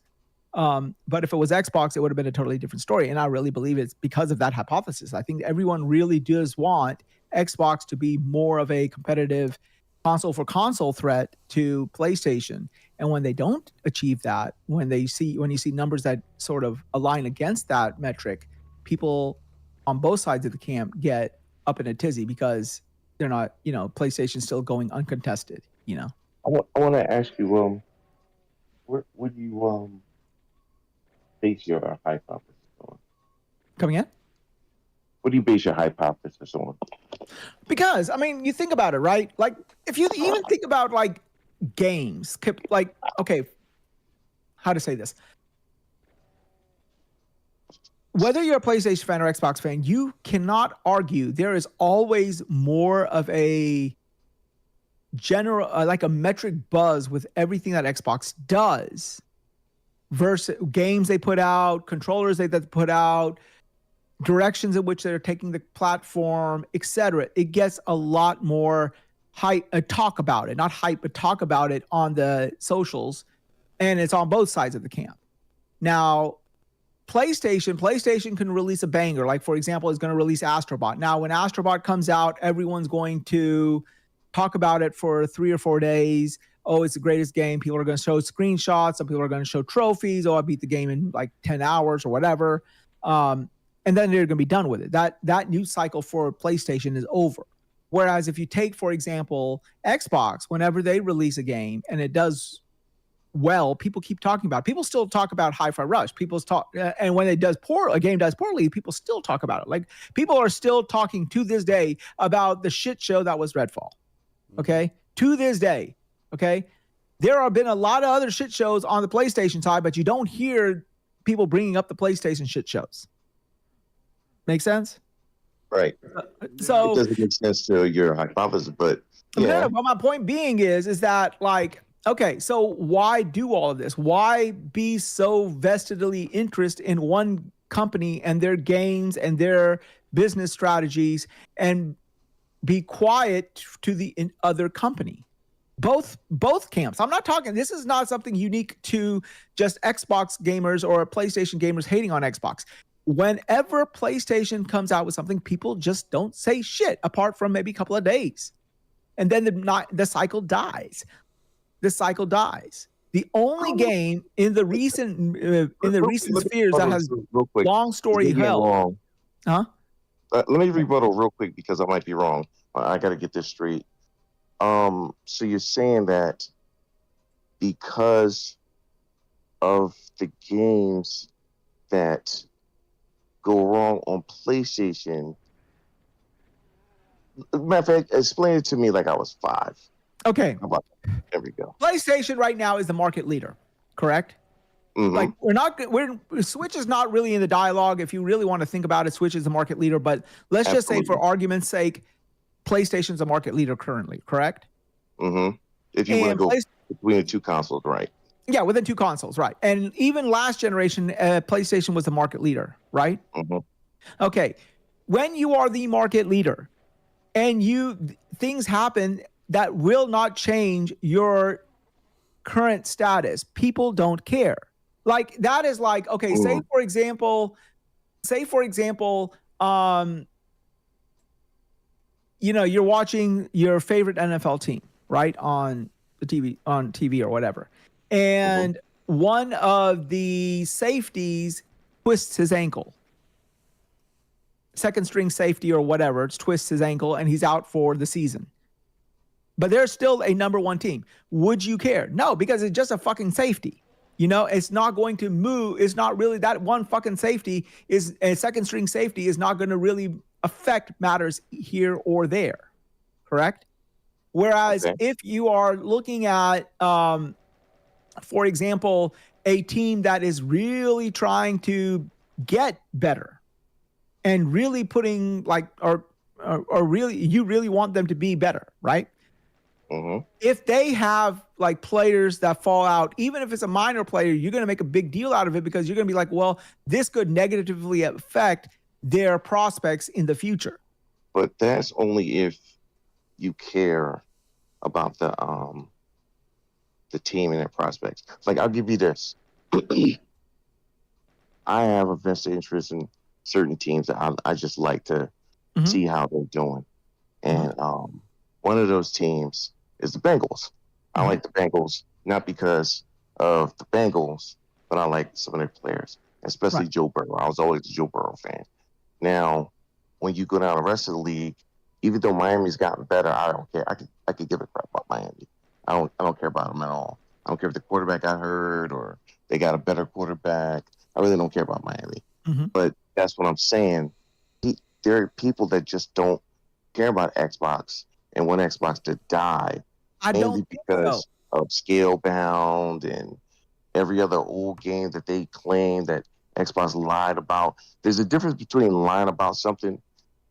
But if it was Xbox, it would have been a totally different story. And I really believe it's because of that hypothesis. I think everyone really does want Xbox to be more of a competitive console for console threat to PlayStation. And when they don't achieve that, when you see numbers that sort of align against that metric, people on both sides of the camp get up in a tizzy because they're not, PlayStation's still going uncontested, I want to ask you, where would you base your hypothesis on? Coming in? What do you base your hypothesis on? Because, I mean, you think about it, right? Like, if you even think about, like, games, like, okay, how to say this? whether you're a PlayStation fan or Xbox fan, you cannot argue there is always more of a general, like a metric buzz with everything that Xbox does versus games they put out, controllers they put out, directions in which they're taking the platform, etc. It gets a lot more hype, talk about it, not hype, but talk about it on the socials, and it's on both sides of the camp. Now, PlayStation can release a banger. Like, for example, is going to release Astrobot. Now, when Astrobot comes out, everyone's going to talk about it for 3 or 4 days. Oh, it's the greatest game. People are going to show screenshots. Some people are going to show trophies. Oh, I beat the game in like 10 hours or whatever. And then they're going to be done with it. That news cycle for PlayStation is over. Whereas if you take, for example, Xbox, whenever they release a game and it does well, people keep talking about it. People still talk about Hi-Fi Rush. People talk, and when a game does poorly, people still talk about it. Like, people are still talking to this day about the shit show that was Redfall. Okay, to this day. Okay, there have been a lot of other shit shows on the PlayStation side, but you don't hear people bringing up the PlayStation shit shows. Make sense? Right. So it doesn't make sense to your hypothesis, but yeah. No, but my point being is that, like, okay, so why do all of this? Why be so vestedly interested in one company and their gains and their business strategies and be quiet to the other company? Both camps. I'm not talking, this is not something unique to just Xbox gamers or PlayStation gamers hating on Xbox. Whenever PlayStation comes out with something, people just don't say shit apart from maybe a couple of days. And then the cycle dies. The cycle dies. The only game in the recent spheres that has long story held. Huh? Let me rebuttal real quick because I might be wrong. I got to get this straight. So you're saying that because of the games that go wrong on PlayStation, matter of fact, explain it to me like I was 5. Okay. How about that? There we go. PlayStation right now is the market leader, correct? Mm-hmm. Like, Switch is not really in the dialogue. If you really want to think about it, Switch is the market leader, but let's just say, for argument's sake, PlayStation's the market leader currently, correct? Mm-hmm. If you want to go between the two consoles, right? Yeah, within 2 consoles, right. And even last generation, PlayStation was the market leader, right? Mm-hmm. Okay. When you are the market leader and things happen that will not change your current status, people don't care. Like, that is like, okay, say for example, you're watching your favorite NFL team, right, on TV or whatever. And one of the safeties twists his ankle. Second string safety or whatever, twists his ankle and he's out for the season. But they're still a number 1 team. Would you care? No, because it's just a fucking safety. It's not going to move. It's not really that one fucking safety is a second string safety is not going to really affect matters here or there. Correct? Whereas if you are looking at, for example, a team that is really trying to get better and really putting or really, you really want them to be better, right? Mm-hmm. If they have like players that fall out, even if it's a minor player, you're going to make a big deal out of it because you're going to be like, well, this could negatively affect their prospects in the future. But that's only if you care about the team and their prospects. Like, I'll give you this. I have a vested interest in certain teams that I just like to see how they're doing. And one of those teams is the Bengals. I like the Bengals, not because of the Bengals, but I like some of their players, especially Joe Burrow. I was always a Joe Burrow fan. Now, when you go down the rest of the league, even though Miami's gotten better, I don't care. I could give a crap about Miami. I don't care about them at all. I don't care if the quarterback got hurt or they got a better quarterback. I really don't care about Miami. But that's what I'm saying. There are people that just don't care about Xbox and want Xbox to die, mainly because of Scalebound and every other old game that they claim that Xbox lied about. There's a difference between lying about something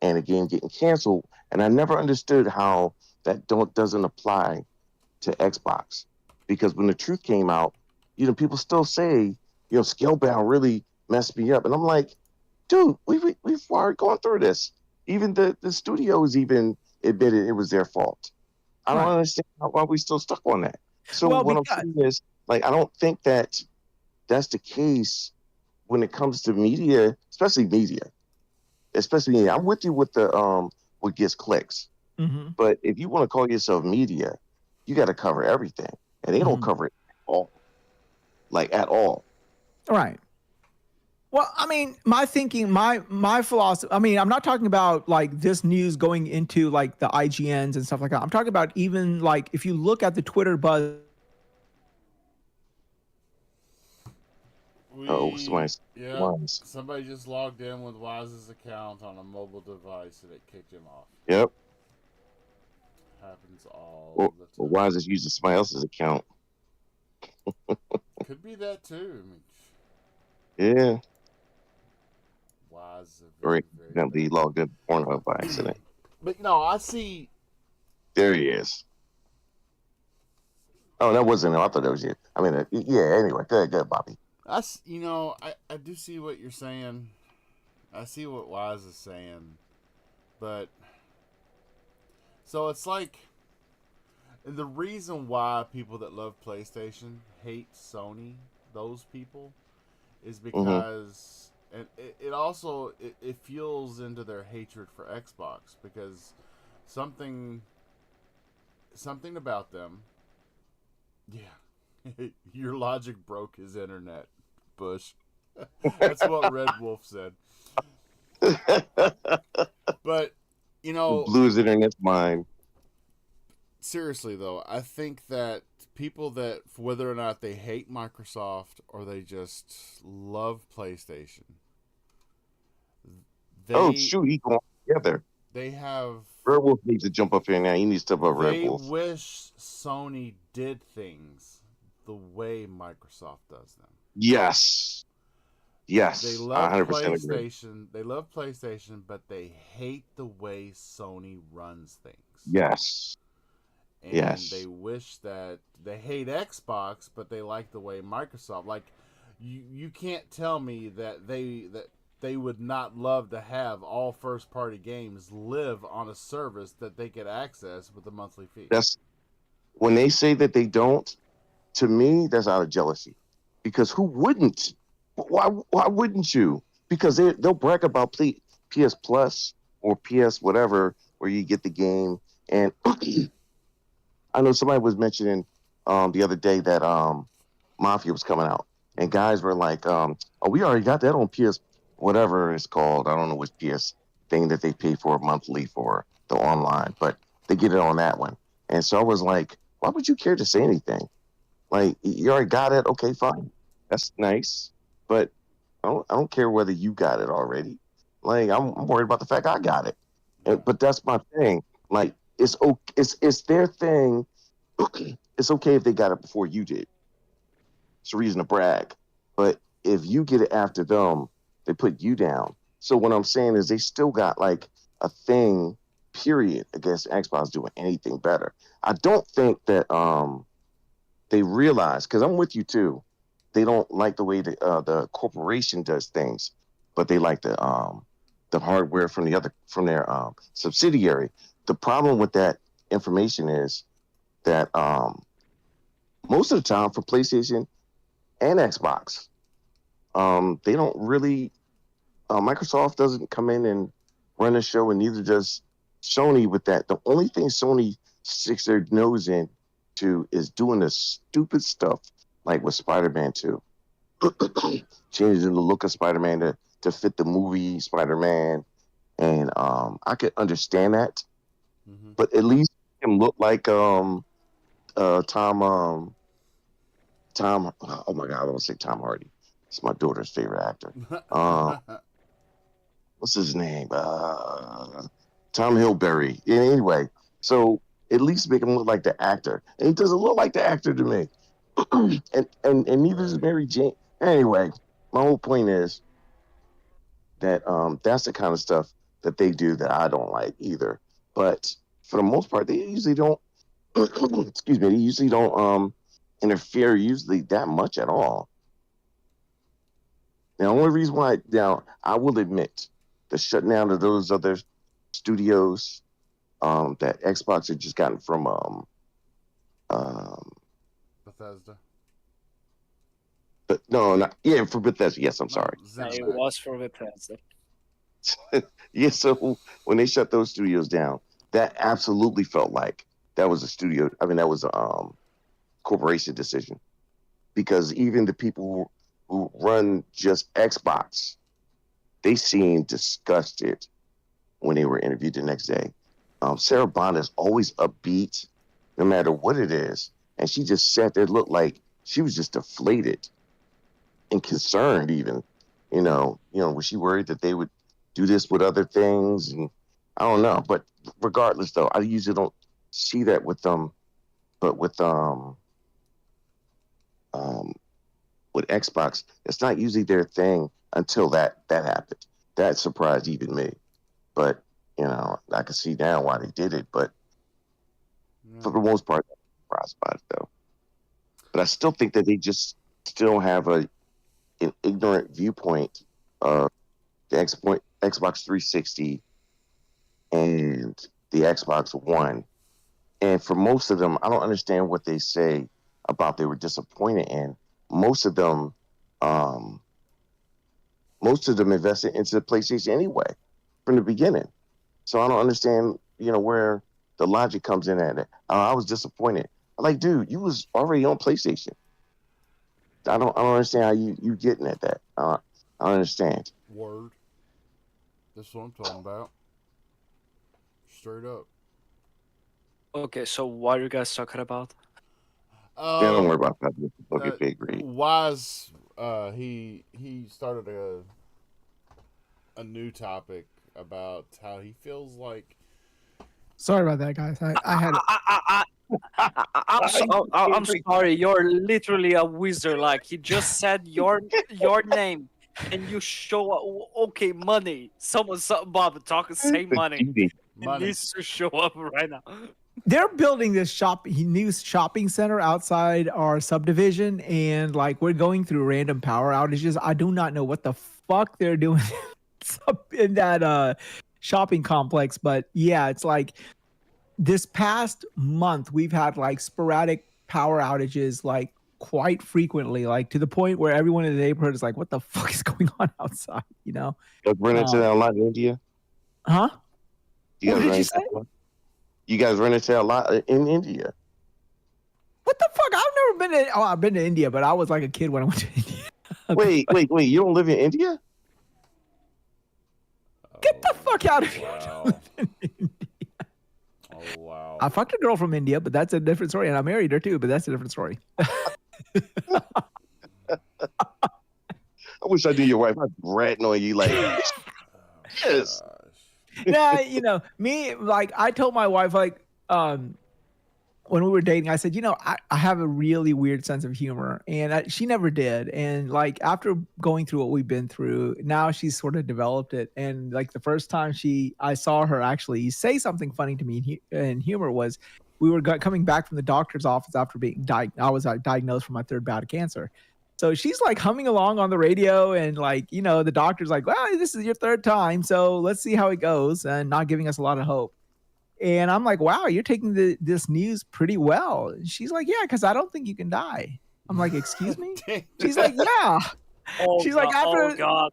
and a game getting canceled, and I never understood how that doesn't apply to Xbox, because when the truth came out, people still say, Scalebound really messed me up, and I'm like, dude, we've already gone through this. Even the studios even admitted it was their fault. I don't Right. understand why we still stuck on that. So Well, what I'm because- saying is, like, I don't think that that's the case when it comes to media, especially media. I'm with you with the what gets clicks. Mhm. But if you want to call yourself media, you got to cover everything, and they don't Mhm. cover it at all, like at all. Right. Well, I mean, my thinking, my philosophy. I mean, I'm not talking about like this news going into like the IGNs and stuff like that. I'm talking about even like if you look at the Twitter buzz. Somebody just logged in with Wise's account on a mobile device and it kicked him off. Yep. Happens all Or the time. why is this using somebody else's account? Could be that too. Yeah. Wise. Or Very accidentally logged in Pornhub by accident. But I see. There he is. Oh, that wasn't him. I thought that was you. I mean, yeah. Anyway, good, Bobby. I do see what you're saying. I see what Wise is saying, but so it's like, and the reason why people that love PlayStation hate Sony, those people, is because and it also it fuels into their hatred for Xbox, because something about them. Yeah, your logic broke his internet, Bush. That's what Red Wolf said. But blew his internet's mind. Seriously though, I think that people that, whether or not they hate Microsoft or they just love PlayStation, he's going together. They have. Red Wolf needs to jump up here now. He needs to step up Red Wolf. They wish Sony did things the way Microsoft does them. Yes. They love 100% PlayStation. agree. They love PlayStation, but they hate the way Sony runs things. Yes. And they wish that they hate Xbox, but they like the way Microsoft. Like, you can't tell me that they would not love to have all first-party games live on a service that they could access with a monthly fee. That's when they say that they don't. To me, that's out of jealousy, because who wouldn't? Why wouldn't you? Because they'll brag about PS Plus or PS whatever, where you get the game. And I know somebody was mentioning the other day that Mafia was coming out, and guys were like, "Oh, we already got that on PS whatever it's called. I don't know which PS thing that they pay for monthly for the online, but they get it on that one." And so I was like, "Why would you care to say anything? Like, you already got it. Okay, fine. That's nice. But I don't care whether you got it already. Like, I'm worried about the fact I got it. But that's my thing. Like, it's their thing. It's okay if they got it before you did. It's a reason to brag. But if you get it after them, they put you down. So what I'm saying is they still got, like, a thing, period, against Xbox doing anything better. I don't think that they realize, because I'm with you too, they don't like the way the corporation does things, but they like the hardware from their subsidiary. The problem with that information is that most of the time for PlayStation and Xbox, they don't really. Microsoft doesn't come in and run the show, and neither does Sony with that. The only thing Sony sticks their nose in to is doing the stupid stuff like with Spider-Man 2. Changing the look of Spider-Man to fit the movie Spider-Man. And I could understand that. Mm-hmm. But at least him look like Tom oh my god, I don't say Tom Hardy. It's my daughter's favorite actor. What's his name? Tom Hilberry. Anyway, so at least make him look like the actor. And he doesn't look like the actor to me. and neither is Mary Jane. Anyway, my whole point is that that's the kind of stuff that they do that I don't like either. But for the most part, they usually don't. Excuse me. They usually don't interfere usually that much at all. The only reason why, now I will admit, the shutting down of those other studios that Xbox had just gotten from Bethesda. but no, not yeah, for Bethesda. Yes, I'm sorry. Yeah, it ZeniMax. was for Bethesda. Yeah, so when they shut those studios down, that absolutely felt like that was a studio. I mean, that was a corporation decision, because even the people who run just Xbox, they seemed disgusted when they were interviewed the next day. Sarah Bond is always upbeat, no matter what it is, and she just sat there, looked like she was just deflated and concerned. Even, was she worried that they would do this with other things? And I don't know, but regardless, though, I usually don't see that with them, but with Xbox, it's not usually their thing until that happened. That surprised even me, but I can see now why they did it. But for the most part, I'm surprised by it though. But I still think that they just still have an ignorant viewpoint of the Xbox 360 and the Xbox One. And for most of them, I don't understand what they say about they were disappointed in. Most of them invested into the PlayStation anyway from the beginning. So I don't understand, where the logic comes in at it. I was disappointed. I'm like, dude, you was already on PlayStation. I don't understand how you getting at that. I don't understand. Word. That's what I'm talking about. Straight up. Okay, so what are you guys talking about? Yeah, don't worry about that. Okay, big read. Wise, he started a new topic about how he feels like. Sorry about that, guys. I had I'm sorry. You're literally a wizard. Like he just said your name, and you show okay money. Something Bob talking say money. It Money. needs to show up right now. they're building this new shopping center outside our subdivision, and like we're going through random power outages. I do not know what the fuck they're doing in that shopping complex, but yeah, it's like this past month we've had like sporadic power outages like quite frequently, like to the point where everyone in the neighborhood is like, what the fuck is going on outside, You guys run into that a lot in India? Huh? You What guys did run you into say? that a lot? You guys run into that a lot in India? What the fuck? I've never been to I've been to India, but I was like a kid when I went to India. Wait, you don't live in India? Get the fuck out of here. Wow. Oh wow. I fucked a girl from India, but that's a different story. And I married her too, but that's a different story. I wish I knew your wife. I'd ratting on you like, yes. Nah, me, like, I told my wife, like, when we were dating, I said, I have a really weird sense of humor, and she never did. And like after going through what we've been through, now she's sort of developed it. And like the first time I saw her actually say something funny to me in humor was, we were coming back from the doctor's office after being I was diagnosed for my third bout of cancer. So she's like humming along on the radio, and like the doctor's like, well, this is your third time, so let's see how it goes, and not giving us a lot of hope. And I'm like, wow, you're taking this news pretty well. And she's like, yeah, because I don't think you can die. I'm like, excuse me? She's like, yeah. She's like, after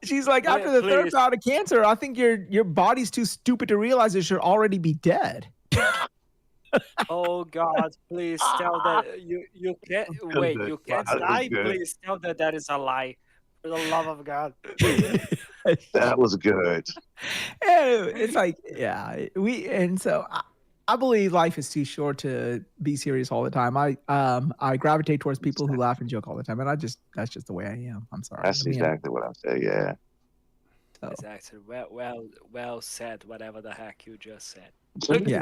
she's like, after the third bout of cancer, I think your body's too stupid to realize it should already be dead. Oh God! Please tell that you can't wait. You can't die. Please tell that is a lie. For the love of God. That was good. It's like, yeah, so I believe life is too short to be serious all the time. I gravitate towards people who laugh and joke all the time, and that's just the way I am. I'm sorry. That's exactly what I said. Yeah. So, Exactly. Well said. Whatever the heck you just said. yeah.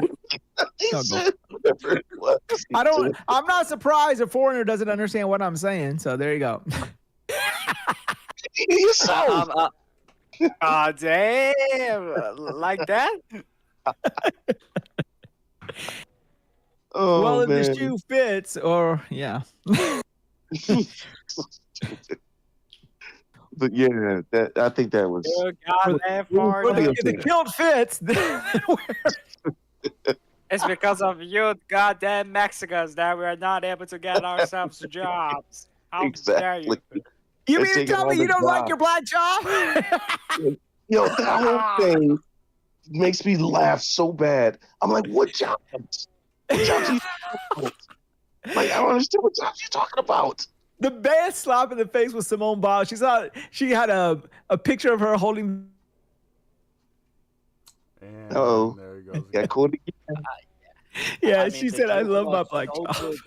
He No, said whatever it was. I'm not surprised a foreigner doesn't understand what I'm saying. So there you go. Just so. Damn, like that? Oh, well, if man. the shoe fits, or yeah. But yeah, I think that was. You got that far. Well, now. If the kilt fits, then It's because of you goddamn Mexicans that we are not able to get ourselves jobs. How dare you? Exactly. you They're mean to taking tell all me the you don't like jobs. your black job? Yo, that whole thing makes me laugh so bad. I'm like, what jobs? What jobs are you talking about? Like, I don't understand what jobs you're talking about. The best slap in the face was Simone Biles. She had a picture of her holding. And Uh-oh. there he goes. Got caught again. Yeah, I mean, she the said, "I joke love my was black so job." good.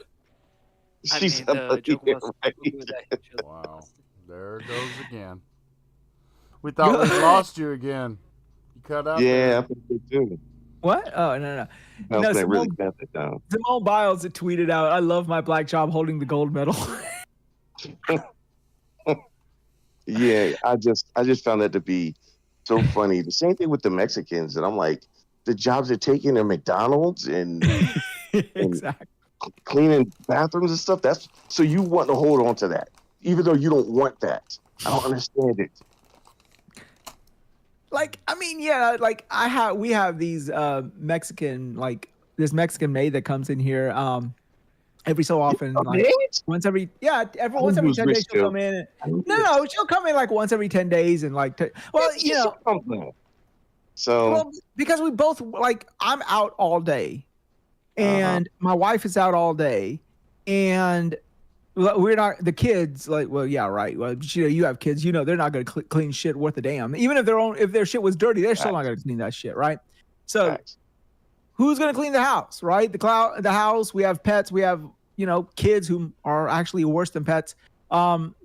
I She's mean, the joke was so right. good. I just- Wow. There it goes again. We thought we lost you again. You cut out Yeah, there. I think so too. What? Oh no. I No, was really Simone- got that down. Simone Biles had tweeted out, "I love my black job holding the gold medal." Yeah, I just found that to be so funny. The same thing with the Mexicans, and I'm like, the jobs they're taking in McDonald's and Exactly. cleaning bathrooms and stuff. That's so you want to hold on to that, even though you don't want that. I don't understand it. Like, I mean, yeah, like we have these Mexican, like this Mexican maid that comes in here every so often, like once every once every Who's 10 rich days she'll still? come in. No, she'll come in like once every 10 days and like well, you know, So well, because we both like I'm out all day and my wife is out all day and we're not the kids like well yeah right well you know you have kids you know they're not going to clean shit worth a damn even if their shit was dirty they're still not going to clean that shit right so facts. who's going to clean the house right the house we have pets we have you know kids who are actually worse than pets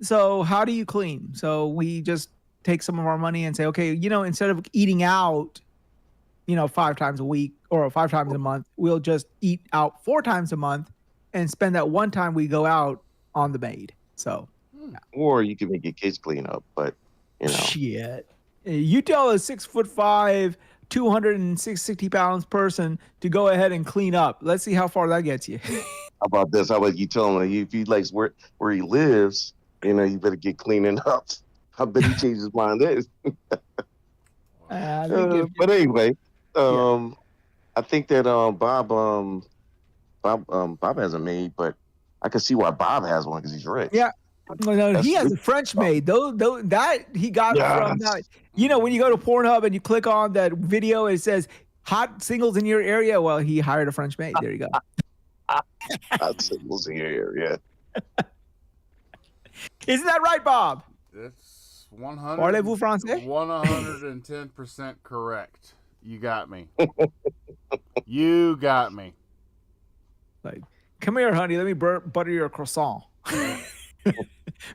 so how do you clean so we just take some of our money and say okay you know instead of eating out you know 5 times a week or 5 times a month we'll just eat out 4 times a month and spend that one time we go out on the maid. So, Or you can make your kids clean up, but you know. shit. You tell a 6'5", 260 pounds person to go ahead and clean up. Let's see how far that gets you. How about this? How about you tell him if he likes where he lives, you know, you better get cleaning up. I bet he changed his mind there. But anyway, I think that Bob has a maid, but I can see why Bob has one because he's rich. Yeah. No, he has That's a French maid. Though that he got from that. You know, when you go to Pornhub and you click on that video, it says hot singles in your area. Well, he hired a French maid. There you go. Hot singles in your area. Isn't that right, Bob? It's 100. Parlez-vous français? 110% correct. You got me. You got me. Like, come here, honey. Let me butter your croissant.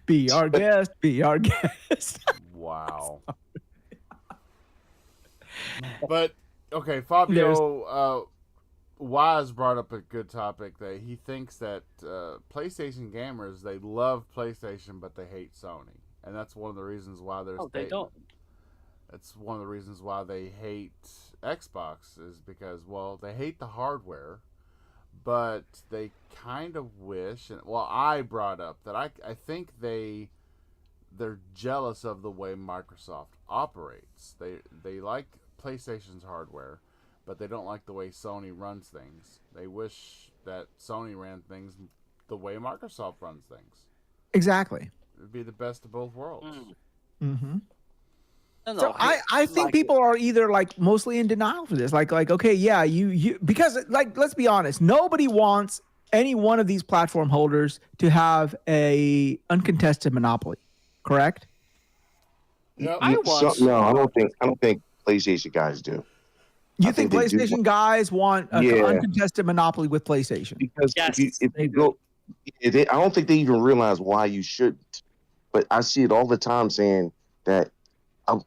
Be our guest. Be our guest. Wow. But okay, Fabio Wise brought up a good topic that he thinks that PlayStation gamers, they love PlayStation but they hate Sony, and that's one of the reasons why there's they don't. That's one of the reasons why they hate Xbox is because well they hate the hardware, but they kind of wish and well I brought up that I think they're jealous of the way Microsoft operates. They like PlayStation's hardware, but they don't like the way Sony runs things. They wish that Sony ran things the way Microsoft runs things. Exactly. It would be the best of both worlds. Mm-hmm. No, So I think people are either like mostly in denial for this. Like okay, yeah, you because like let's be honest, nobody wants any one of these platform holders to have a uncontested monopoly, correct? Yep. I want. No, I don't think PlayStation guys do. You I think think they do PlayStation guys want an Yeah. uncontested monopoly with PlayStation? Because Yes, if they you do. go, I don't think they even realize why you shouldn't. But I see it all the time saying that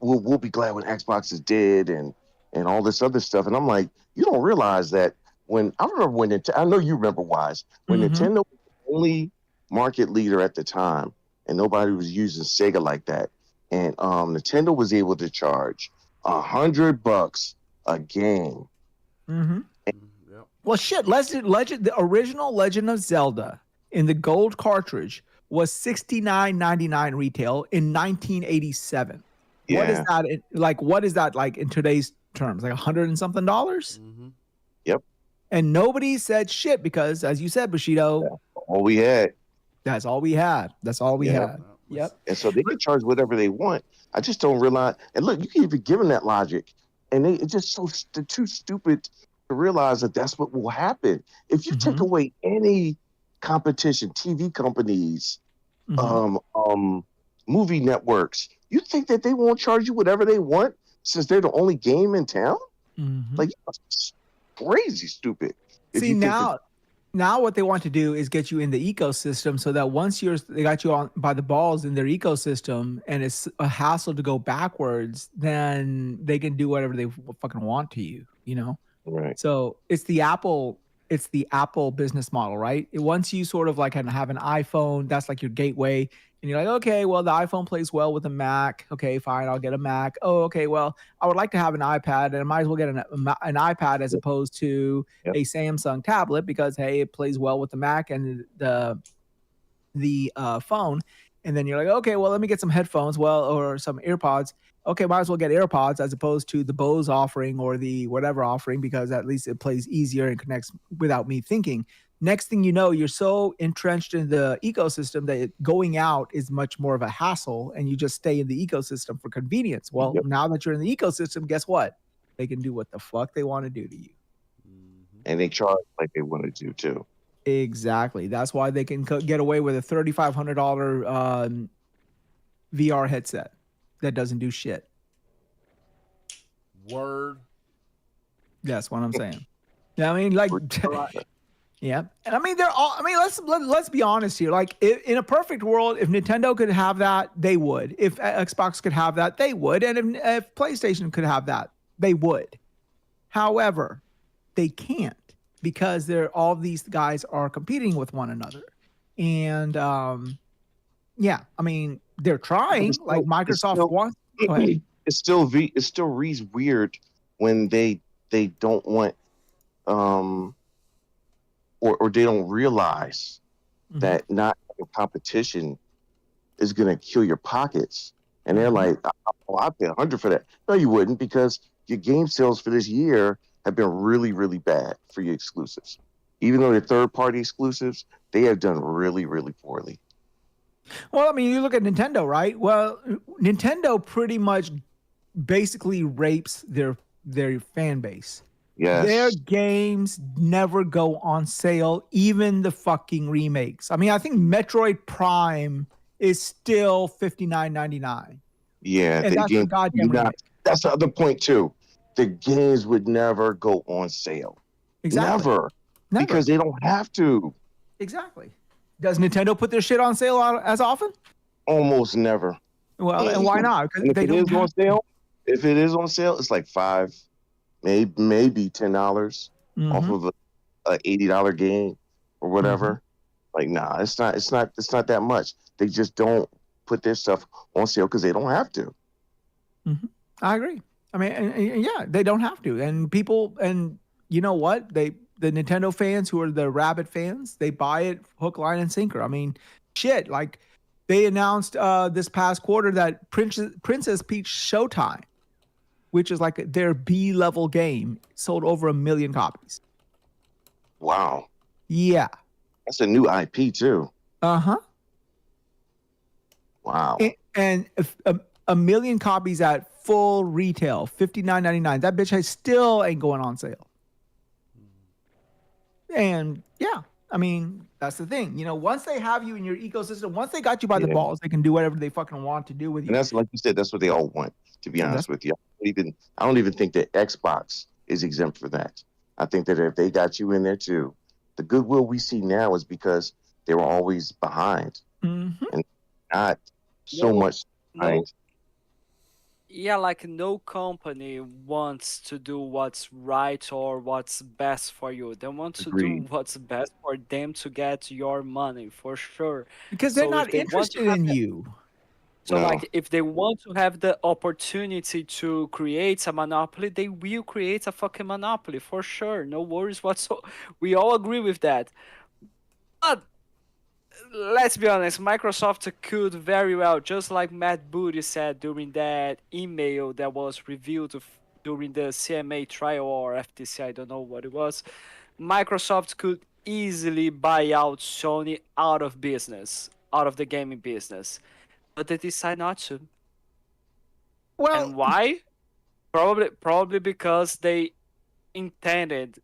we'll be glad when Xbox is dead and all this other stuff. And I'm like, you don't realize that I remember when I know you remember Wise when Mhm. Nintendo was the only market leader at the time and nobody was using Sega like that. and Nintendo was able to charge $100 a game. Mm-hmm. Yep. Well, shit. The original Legend of Zelda in the gold cartridge was $69.99 retail in 1987. What is Yeah. that? What is that like in today's terms? Like $100 and something dollars? Mm-hmm. And nobody said shit because, as you said, Bushido, All we had. that's all we had. That's all we Yeah. had. Yep. And so they can charge whatever they want. I just don't realize. And look, you can even give them that logic, and it's just they're too stupid to realize that that's what will happen if you take Mhm. away any competition. TV companies, Mhm. movie networks. You think that they won't charge you whatever they want since they're the only game in town? Mhm. Like, it's crazy stupid. If See you think that- now what they want to do is get you in the ecosystem so that once they got you on by the balls in their ecosystem and it's a hassle to go backwards, then they can do whatever they fucking want to you, you know? right? So it's the Apple business model, right? Once you sort of like have an iPhone, that's like your gateway. And you're like, okay, well, the iPhone plays well with a Mac. Okay, fine, I'll get a Mac. Oh, okay, well, I would like to have an iPad, and I might as well get an iPad as opposed to Yep. a Samsung tablet because hey, it plays well with the Mac and the phone. And then you're like, okay, well, let me get some headphones, or some AirPods. Okay, might as well get AirPods as opposed to the Bose offering or the whatever offering because at least it plays easier and connects without me thinking. Next thing you know, you're so entrenched in the ecosystem that going out is much more of a hassle and you just stay in the ecosystem for convenience. Well, Yep. now that you're in the ecosystem, guess what? They can do what the fuck they want to do to you. Mm-hmm. And they charge like they want to do too. Exactly. That's why they can get away with a $3,500 VR headset that doesn't do shit. Word. That's what I'm saying. Yeah, I mean, like, yeah, and I mean, they're all. I mean, let's be honest here. Like, in a perfect world, if Nintendo could have that, they would. If Xbox could have that, they would. And if PlayStation could have that, they would. However, they can't because all of these guys are competing with one another, and yeah, I mean, they're trying. It's Like still- Microsoft it's still- wants. Go ahead. It still reads weird when they don't want or they don't realize Mhm. that not having competition is going to kill your pockets. And they're Mhm. like, oh, I'd pay $100 for that. No, you wouldn't, because your game sales for this year have been really, really bad for your exclusives. Even though they're third-party exclusives, they have done really, really poorly. Well, I mean, you look at Nintendo, right? Well, Nintendo pretty much basically rapes their fan base. Yes. Their games never go on sale, even the fucking remakes. I mean, I think Metroid Prime is still $59.99. Yeah. And the that's game- the goddamn not- remake. That's the other point, too. The games would never go on sale. Exactly. Never. Because they don't have to. Exactly. Does Nintendo put their shit on sale as often? Almost never. Well, and why not? And Because if they it is don't on sale, it's like $5, maybe $10 off Mhm. of a $80 game or whatever. Like, nah, it's not that much. They just don't put their stuff on sale because they don't have to. I agree. I mean, and yeah, they don't have to. And people, and you know what? The Nintendo fans who are the Rabbit fans, they buy it hook, line, and sinker. I mean, shit. Like they announced this past quarter that Princess Peach Showtime, which is like their B-level game, sold over 1 million copies. Wow. Yeah. That's a new IP, too. Uh-huh. Wow. And if, 1 million copies at full retail, $59.99. That bitch still ain't going on sale. And yeah, I mean, that's the thing. You know, once they have you in your ecosystem, once they got you by the Yeah. balls, they can do whatever they fucking want to do with you. And that's, like you said, that's what they all want, to be Yeah, honest with you. I don't even think that Xbox is exempt for that. I think that if they got you in there too, the goodwill we see now is because they were always behind, Mhm. not so No, much behind. Yeah, like no company wants to do what's right or what's best for you. They want to do Agreed. what's best for them to get your money, for sure. Because they're So not if they want to interested have in that- you. So, No. like, if they want to have the opportunity to create a monopoly, they will create a fucking monopoly for sure. No worries whatsoever. We all agree with that. But let's be honest, Microsoft could very well, just like Matt Booty said during that email that was revealed during the CMA trial or FTC, I don't know what it was. Microsoft could easily buy out Sony out of business, out of the gaming business, but they decide not to. Well, And why? Probably because they intended,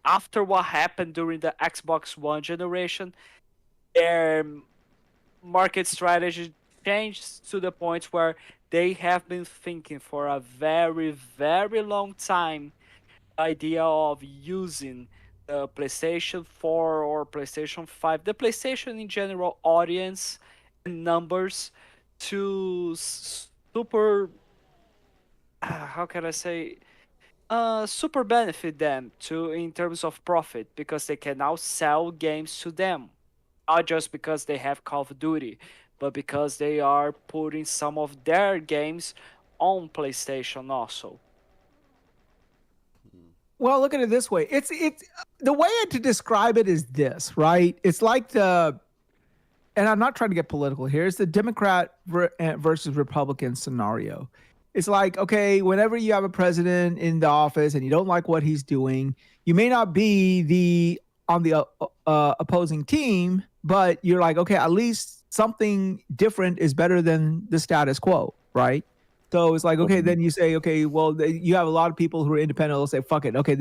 after what happened during the Xbox One generation, their market strategy changed to the point where they have been thinking for a very, very long time the idea of using the PlayStation 4 or PlayStation 5, the PlayStation in general audience and numbers to super, how can I say, super benefit them to in terms of profit because they can now sell games to them, not just because they have Call of Duty, but because they are putting some of their games on PlayStation also. well, look at it this way. It's the way to describe it is this, right? It's like and I'm not trying to get political here. It's the Democrat versus Republican scenario. It's like, okay, whenever you have a president in the office and you don't like what he's doing, you may not be on the opposing team, but you're like, okay, at least something different is better than the status quo, right? So it's like, okay, then you say, okay, well, you have a lot of people who are independent. They'll say, fuck it. Okay,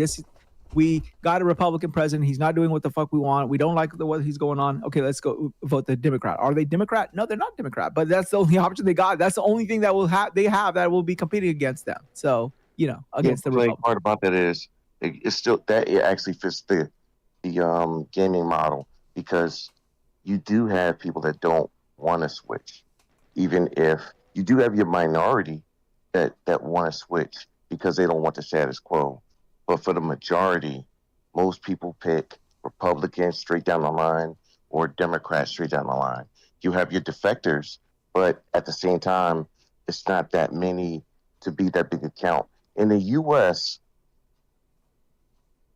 we got a Republican president. He's not doing what the fuck we want. We don't like what he's going on. Okay, let's go vote the Democrat. Are they Democrat? No, they're not Democrat. But that's the only option they got. That's the only thing that they have that will be competing against them. So, against the Republicans. Part about that is it's still that it actually fits the gaming model because you do have people that don't want to switch, even if you do have your minority that want to switch because they don't want the status quo. But for the majority, most people pick Republicans straight down the line or Democrats straight down the line. You have your defectors, but at the same time, it's not that many to be that big a count. In the U.S.,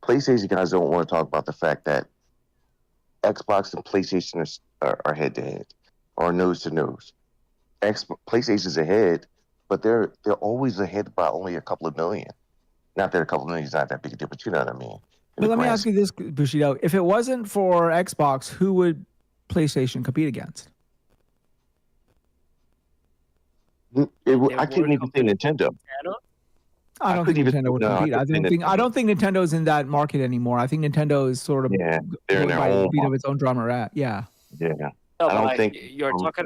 PlayStation guys don't want to talk about the fact that Xbox and PlayStation are head-to-head or nose-to-nose. PlayStation's ahead, but they're always ahead by only a couple of million. Not that a couple of million is not that big a deal, but you know what I mean. But let me ask you this, Bushido. If it wasn't for Xbox, who would PlayStation compete against? I couldn't even say Nintendo. I don't think Nintendo would compete. I don't think Nintendo's in that market anymore. I think Nintendo is sort of they're in their own beat of its own drum rat. Yeah. Yeah. No, I don't think you're talking.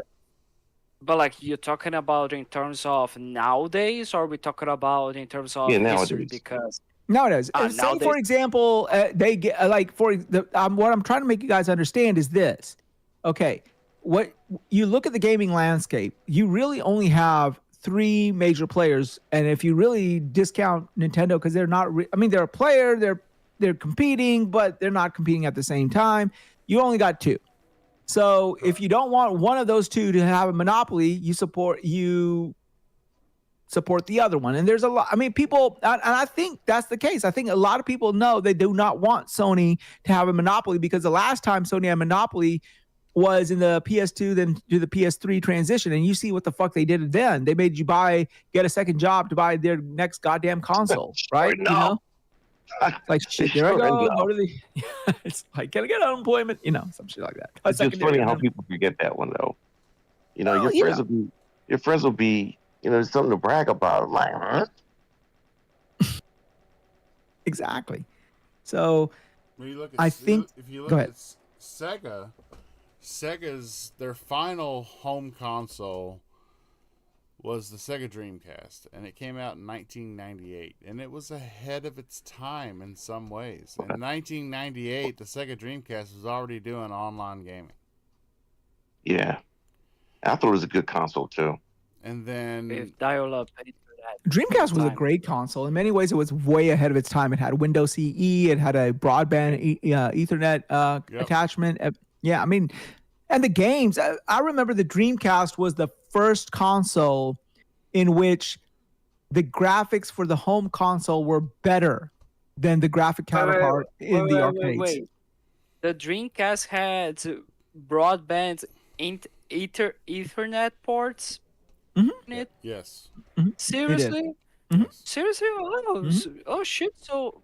But like you're talking about in terms of nowadays, or are we talking about in terms of history? Nowadays. Because nowadays, say nowadays. for example, they get what I'm trying to make you guys understand is this. Okay, what you look at the gaming landscape, you really only have three major players, and if you really discount Nintendo because they're not, they're a player, they're competing, but they're not competing at the same time. You only got two. So if you don't want one of those two to have a monopoly, you support the other one. And there's a lot. People, and I think that's the case. I think a lot of people know they do not want Sony to have a monopoly because the last time Sony had a monopoly was in the PS2, then do the PS3 transition. And you see what the fuck they did then. They made you get a second job to buy their next goddamn console, right? No. Like shit, there I go to the it's like, can I get unemployment? Some shit like that. It's just funny how people forget that one though. Your friends will be, there's something to brag about. I'm like, huh? Exactly. So When you look at, I think if you look go ahead. at Sega's their final home console was the Sega Dreamcast, and it came out in 1998, and it was ahead of its time in some ways. In 1998, the Sega Dreamcast was already doing online gaming. Yeah, I thought it was a good console too. And then If dial-up paid for that. Dreamcast was a great console. In many ways, it was way ahead of its time. It had Windows CE. It had a broadband Ethernet attachment. And the games. I remember the Dreamcast was the first console in which the graphics for the home console were better than the graphic counterpart in the arcades. The Dreamcast had broadband Ethernet ports Mhm. in it. Yes. Seriously? Mhm. Seriously? Oh, Mhm. oh shit! So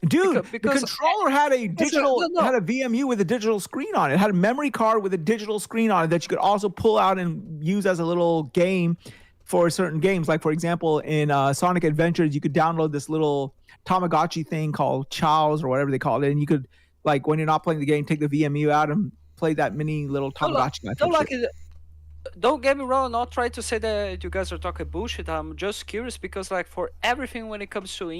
Dude, because the controller had a digital, no. had a VMU with a digital screen on it. It had a memory card with a digital screen on it that you could also pull out and use as a little game for certain games. Like, for example, in Sonic Adventures, you could download this little Tamagotchi thing called Chows or whatever they call it. And you could, like, when you're not playing the game, take the VMU out and play that mini little Tamagotchi. Don't get me wrong. I'm not trying to say that you guys are talking bullshit. I'm just curious because, like, for everything when it comes to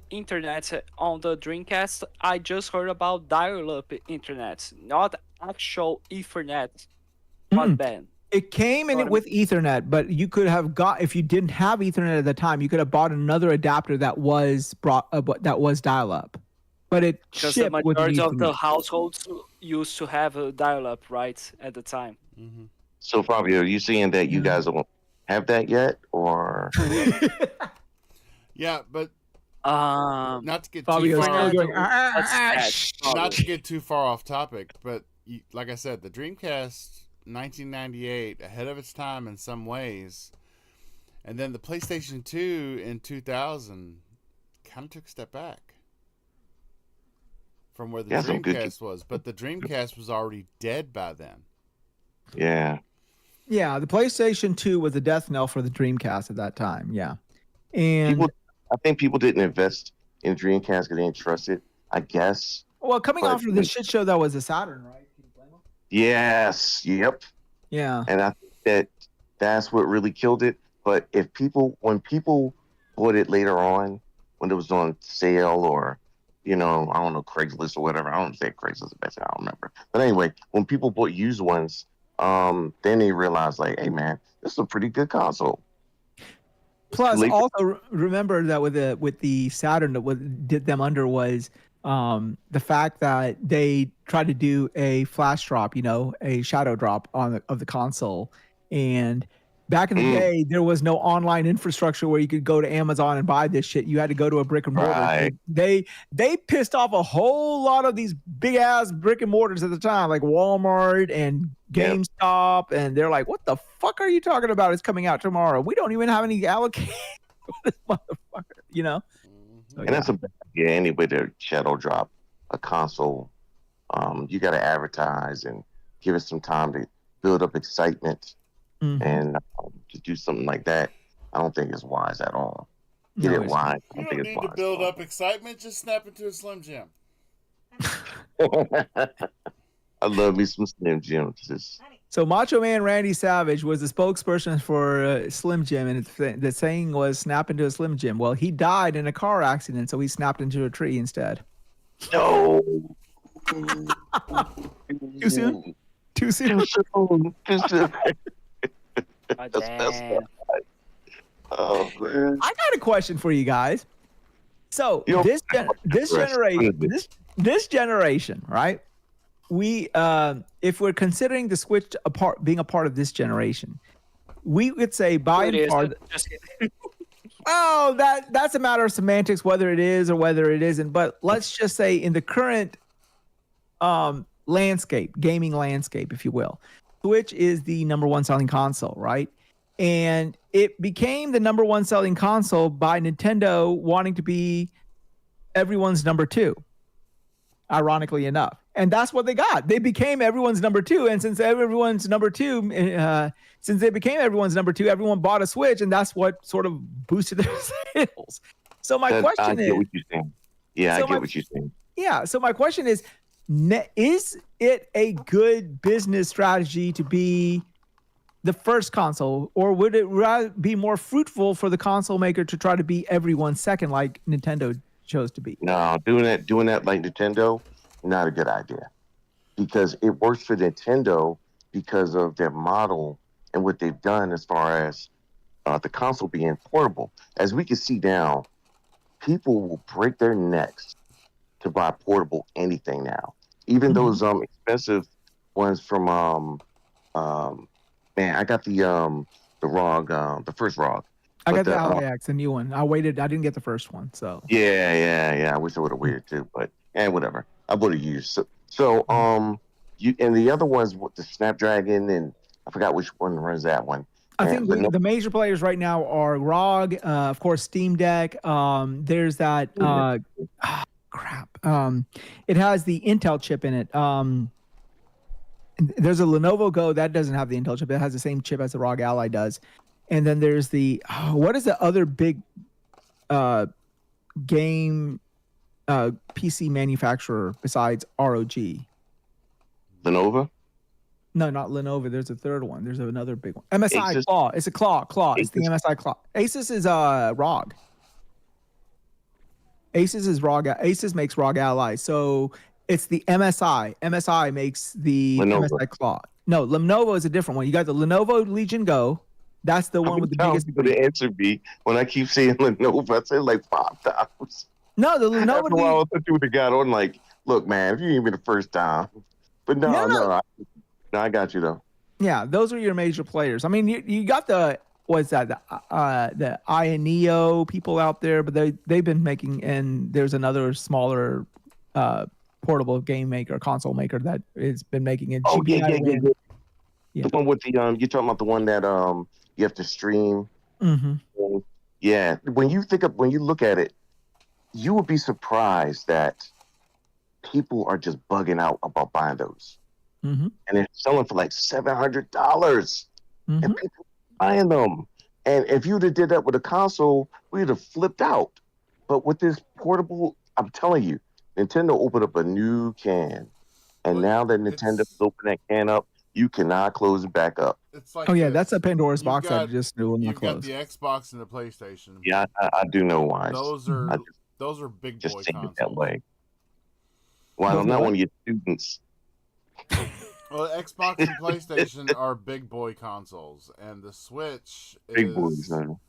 internet on the Dreamcast, I just heard about dial-up internet, not actual Ethernet broadband. It came in it with Ethernet, but you could have got, if you didn't have Ethernet at the time, you could have bought another adapter that was dial-up. But it Because shipped the with majority of the Ethernet. households used to have a dial-up, right, at the time. Mm-hmm. So, Fabio, are you saying that you guys don't have that yet, or? Yeah, but not to get Fabio's too still far. going, Not to get too far off topic, but like I said, the Dreamcast, 1998, ahead of its time in some ways, and then the PlayStation 2 in 2000 kind of took a step back from where the Dreamcast was. But the Dreamcast was already dead by then. Yeah. Yeah, the PlayStation 2 was a death knell for the Dreamcast at that time. Yeah. And I think people didn't invest in Dreamcast because they didn't trust it, I guess. Well, coming off of the shit show that was a Saturn, right? Yes. Yep. Yeah. And I think that's what really killed it. But when people bought it later on, when it was on sale or, I don't know, Craigslist or whatever. I don't say Craigslist, I don't remember. But anyway, when people bought used ones, then they realized, like, hey, man, this is a pretty good console. Plus, also remember that with the Saturn, that what did them under was the fact that they tried to do a flash drop, a shadow drop of the console. And back in the day, there was no online infrastructure where you could go to Amazon and buy this shit. You had to go to a brick and mortar. Right. They pissed off a whole lot of these big ass brick and mortars at the time, like Walmart and GameStop, and they're like, "What the fuck are you talking about? It's coming out tomorrow. We don't even have any allocation for this motherfucker." So, and that's a bad idea anyway to shadow drop a console. You got to advertise and give it some time to build up excitement. Mm-hmm. And to do something like that, I don't think it's wise at all. Get it wise. You don't need to build up excitement. Just snap into a Slim Jim. I love me some Slim Jims. So Macho Man Randy Savage was the spokesperson for Slim Jim, and the saying was "snap into a Slim Jim." Well, he died in a car accident, so he snapped into a tree instead. No. Too soon. Too soon. Oh, man. I got a question for you guys. So this generation, right? We if we're considering the Switch being a part of this generation, we would say by and far. Oh, that's a matter of semantics, whether it is or whether it isn't. But let's just say in the current gaming landscape, if you will, Switch is the number one selling console, right? And it became the number one selling console by Nintendo wanting to be everyone's number two, ironically enough. And that's what they got. They became everyone's number two. And since everyone's number two, since they became everyone's number two, everyone bought a Switch, and that's what sort of boosted their sales. So my question is, I get what you're saying. Yeah, I get what you're saying. Yeah. So my question is it a good business strategy to be the first console, or would it rather be more fruitful for the console maker to try to be everyone's second, like Nintendo chose to be? No, doing that like Nintendo, not a good idea, because it works for Nintendo because of their model and what they've done as far as the console being portable. As we can see now, people will break their necks to buy portable anything now, even those expensive ones from man, I got the the first ROG. I But got the LAX, the new one. I didn't get the first one, so. yeah. I wish I would have waited too, but whatever. I would have used. You and the other ones with the Snapdragon, and I forgot which one runs that one. I think the major players right now are ROG, of course, Steam Deck. There's that crap. It has the Intel chip in it. There's a Lenovo Go that doesn't have the Intel chip. It has the same chip as the ROG Ally does. And then there's the what is the other big game PC manufacturer besides ROG? Lenovo. No, not Lenovo. There's a third one. There's another big one. MSI Asus? Claw. It's a Claw. It's the Asus? MSI Claw. Asus is ROG. Asus is ROG. Asus makes ROG Ally. So it's the MSI. MSI makes the Lenovo. MSI Claw. No, Lenovo is a different one. You got the Lenovo Legion Go. That's the one with the biggest. For the answer B, when I keep saying Lenovo, I say like 5 times. No, the Lenovo. After a while, I thought you would have got on like, look, man, if you ain't been the first time. But no, I got you though. Yeah, those are your major players. I mean, you got the what's that? The Ioneo people out there, but they've been making, and there's another smaller portable game maker, console maker that has been making it. Oh yeah. Yeah. The one with the you're talking about the one that you have to stream. Mm-hmm. Yeah, when you look at it, you would be surprised that people are just bugging out about buying those. Mm-hmm. And they're selling for like $700, Mm-hmm. and people buying them. And if you'd have did that with a console, we'd have flipped out. But with this portable, I'm telling you, Nintendo opened up a new can, and Well, now that Nintendo's opened that can up, you cannot close it back up. It's like Oh yeah, this. that's a Pandora's You've box that got- just will not You've got close. the Xbox and the PlayStation. Yeah, I do know why. Those are big Just boy think consoles. it that way. Well, I'm not one of your students. Well, Xbox and PlayStation are big boy consoles, and the Switch is Big boys, man.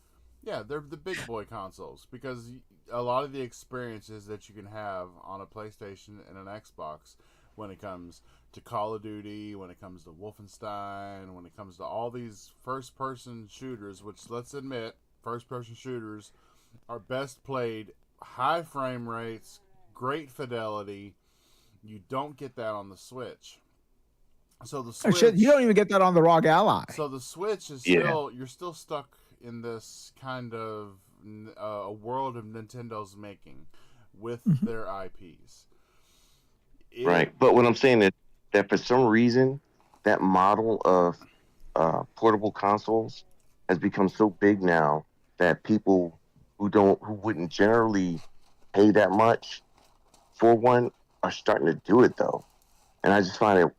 Yeah, they're the big boy consoles because a lot of the experiences that you can have on a PlayStation and an Xbox when it comes to Call of Duty, when it comes to Wolfenstein, when it comes to all these first-person shooters, which, let's admit, first-person shooters are best played, high frame rates, great fidelity. You don't get that on the Switch. So the Oh, Switch, shit, you don't even get that on the ROG Ally. so the Switch is Yeah. still, you're still stuck in this kind of a world of Nintendo's making with Mhm. their IPs. Right. But what I'm saying is that for some reason, that model of portable consoles has become so big now that people who wouldn't generally pay that much for one are starting to do it though, and I just find it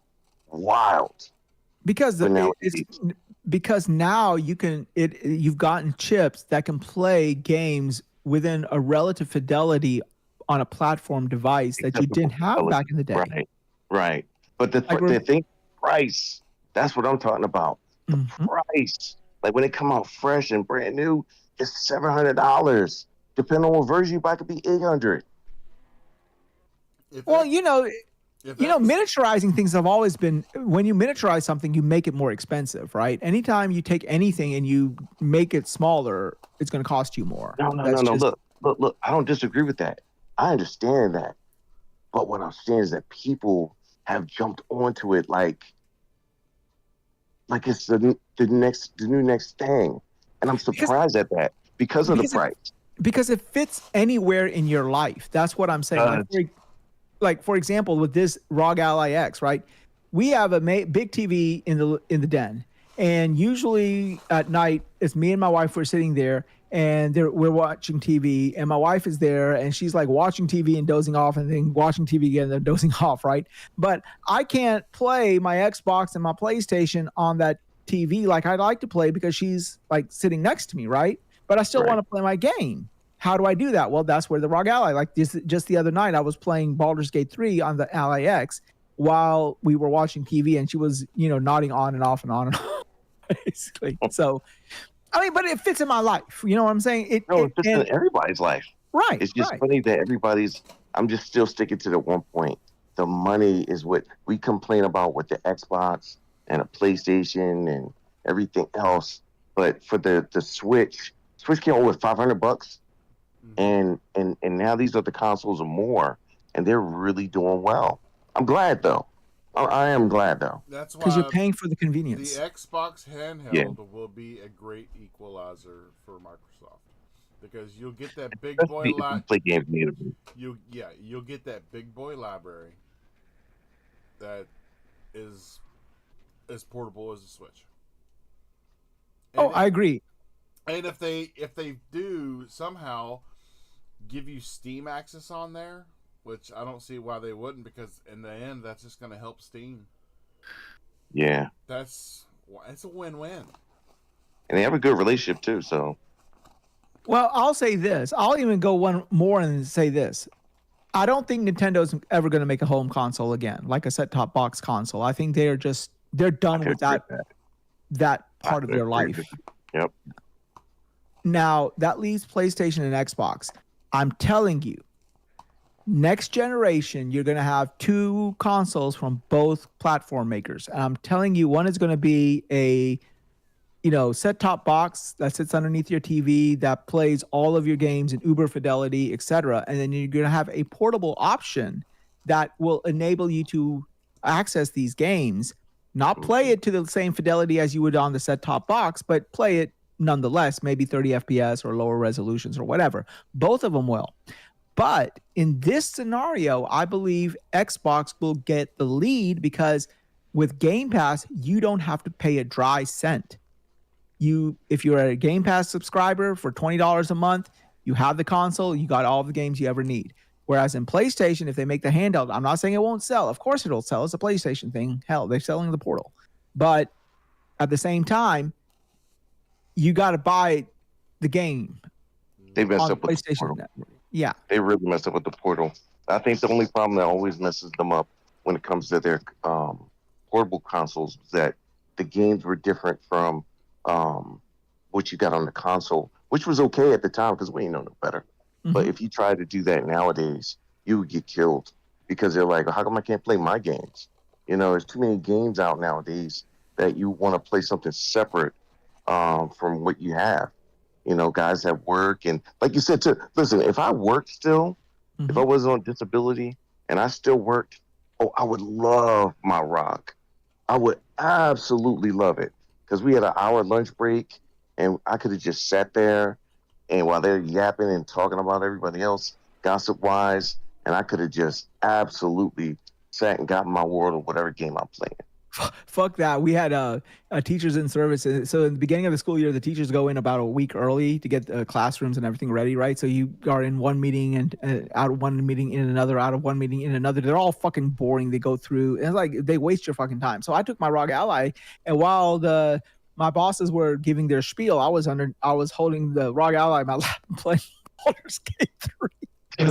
wild. Because But now because now you've gotten chips that can play games within a relative fidelity on a platform device that you didn't have back in the day. Right. But the thing, price. That's what I'm talking about. Mhm. Price. Like when it come out fresh and brand new, it's $700. Depending on what version you buy, it could be $800. If Well, X- you know, if You know, X- miniaturizing things have always been, when you miniaturize something, you make it more expensive, right? Anytime you take anything and you make it smaller, it's going to cost you more. No. That's just- Look. I don't disagree with that. I understand that. But what I'm saying is that people have jumped onto it like it's the new next thing. And I'm surprised at that because of the because it- price. Because it fits anywhere in your life. That's what I'm saying. Like for example, with this ROG Ally X, right? We have a big TV in the den, and usually at night, it's me and my wife. We're sitting there, and we're watching TV, and my wife is there, and she's like watching TV and dozing off, and then watching TV again and then dozing off, right? But I can't play my Xbox and my PlayStation on that TV like I'd like to play because she's like sitting next to me, right? But I still Right. want to play my game. How do I do that? Well, that's where the ROG Ally, like just the other night, I was playing Baldur's Gate 3 on the Ally X while we were watching TV, and she was, nodding on and off and on and off, basically. So, I mean, but it fits in my life. You know what I'm saying? It's just in everybody's life. right. It's just right. funny that I'm just still sticking to the one point. The money is what we complain about with the Xbox and a PlayStation and everything else. But for the Switch came out with $500, Mhm. and now these other consoles are more, and they're really doing well. I'm glad though. I am glad though. That's Because you're why paying for the the convenience. Xbox Yeah, handheld will be a great equalizer for Microsoft because you'll get that big boy especially if you play games natively. you'll get that big boy library that is as portable as a Switch. Oh, And I agree. and if they do somehow give you Steam access on there, which I don't see why they wouldn't, because in the end that's just going to help Steam. Yeah, It's a win-win. and they have a good relationship too. So Well, I'll say this. I'll even go one more and say this. I don't think Nintendo's ever going to make a home console again, like a set-top box console. I think they're I done could with agree with that I part of could their agree life. with you. Yep. Now, that leaves PlayStation and Xbox. I'm telling you, next generation, you're going to have two consoles from both platform makers. And I'm telling you, one is going to be a set-top box that sits underneath your TV that plays all of your games in uber fidelity, etc. And then you're going to have a portable option that will enable you to access these games, not play it to the same fidelity as you would on the set-top box, but play it nonetheless, maybe 30 FPS or lower resolutions or whatever. Both of them will. But in this scenario, I believe Xbox will get the lead because with Game Pass, you don't have to pay a dry cent. If you're a Game Pass subscriber for $20 a month, you have the console, you got all the games you ever need. Whereas in PlayStation, if they make the handheld, I'm not saying it won't sell. Of course it'll sell. It's a PlayStation thing. Hell, they're selling the Portal. But at the same time, you got to buy the game They messed on up with the PlayStation Portal. Network. Yeah. They really messed up with the Portal. I think the only problem that always messes them up when it comes to their portable consoles is that the games were different from what you got on the console, which was okay at the time because we ain't know no better. But Mhm. if you try to do that nowadays, you would get killed because they're like, how come I can't play my games? There's too many games out nowadays that you want to play something separate from what you have. Guys that work and like you said, listen, if I worked still, if I Mhm. wasn't on disability and I still worked, oh, I would love my rock. I would absolutely love it because we had an hour lunch break and I could have just sat there and while they're yapping and talking about everybody else, gossip wise, and I could have just absolutely sat and got in my world of whatever game I'm playing. Fuck that. We had teachers in service. So in the beginning of the school year, the teachers go in about a week early to get the classrooms and everything ready, right? So you are in one meeting and out of one meeting in another, out of one meeting in another. They're all fucking boring. They go through and it's like they waste your fucking time. So I took my ROG Ally, and while my bosses were giving their spiel, I was holding the ROG Ally in my lap and playing Baldur's Gate 3.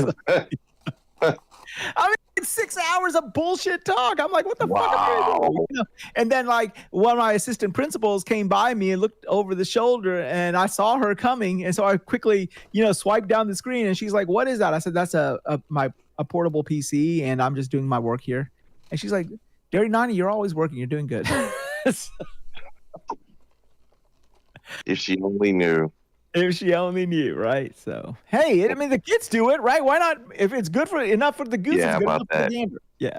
I mean, it's 6 hours of bullshit talk. I'm like, what the fuck am I Wow. doing? And then like one of my assistant principals came by me and looked over the shoulder and I saw her coming. And so I quickly, swiped down the screen and she's like, what is that? I said, that's a portable PC and I'm just doing my work here. And she's like, Derry Nani, you're always working. You're doing good. If she only knew. If she only knew, right? So, hey, I mean, the kids do it, right? Why not? If it's good for enough for the goose, Yeah, it's good about enough for the gander. Yeah.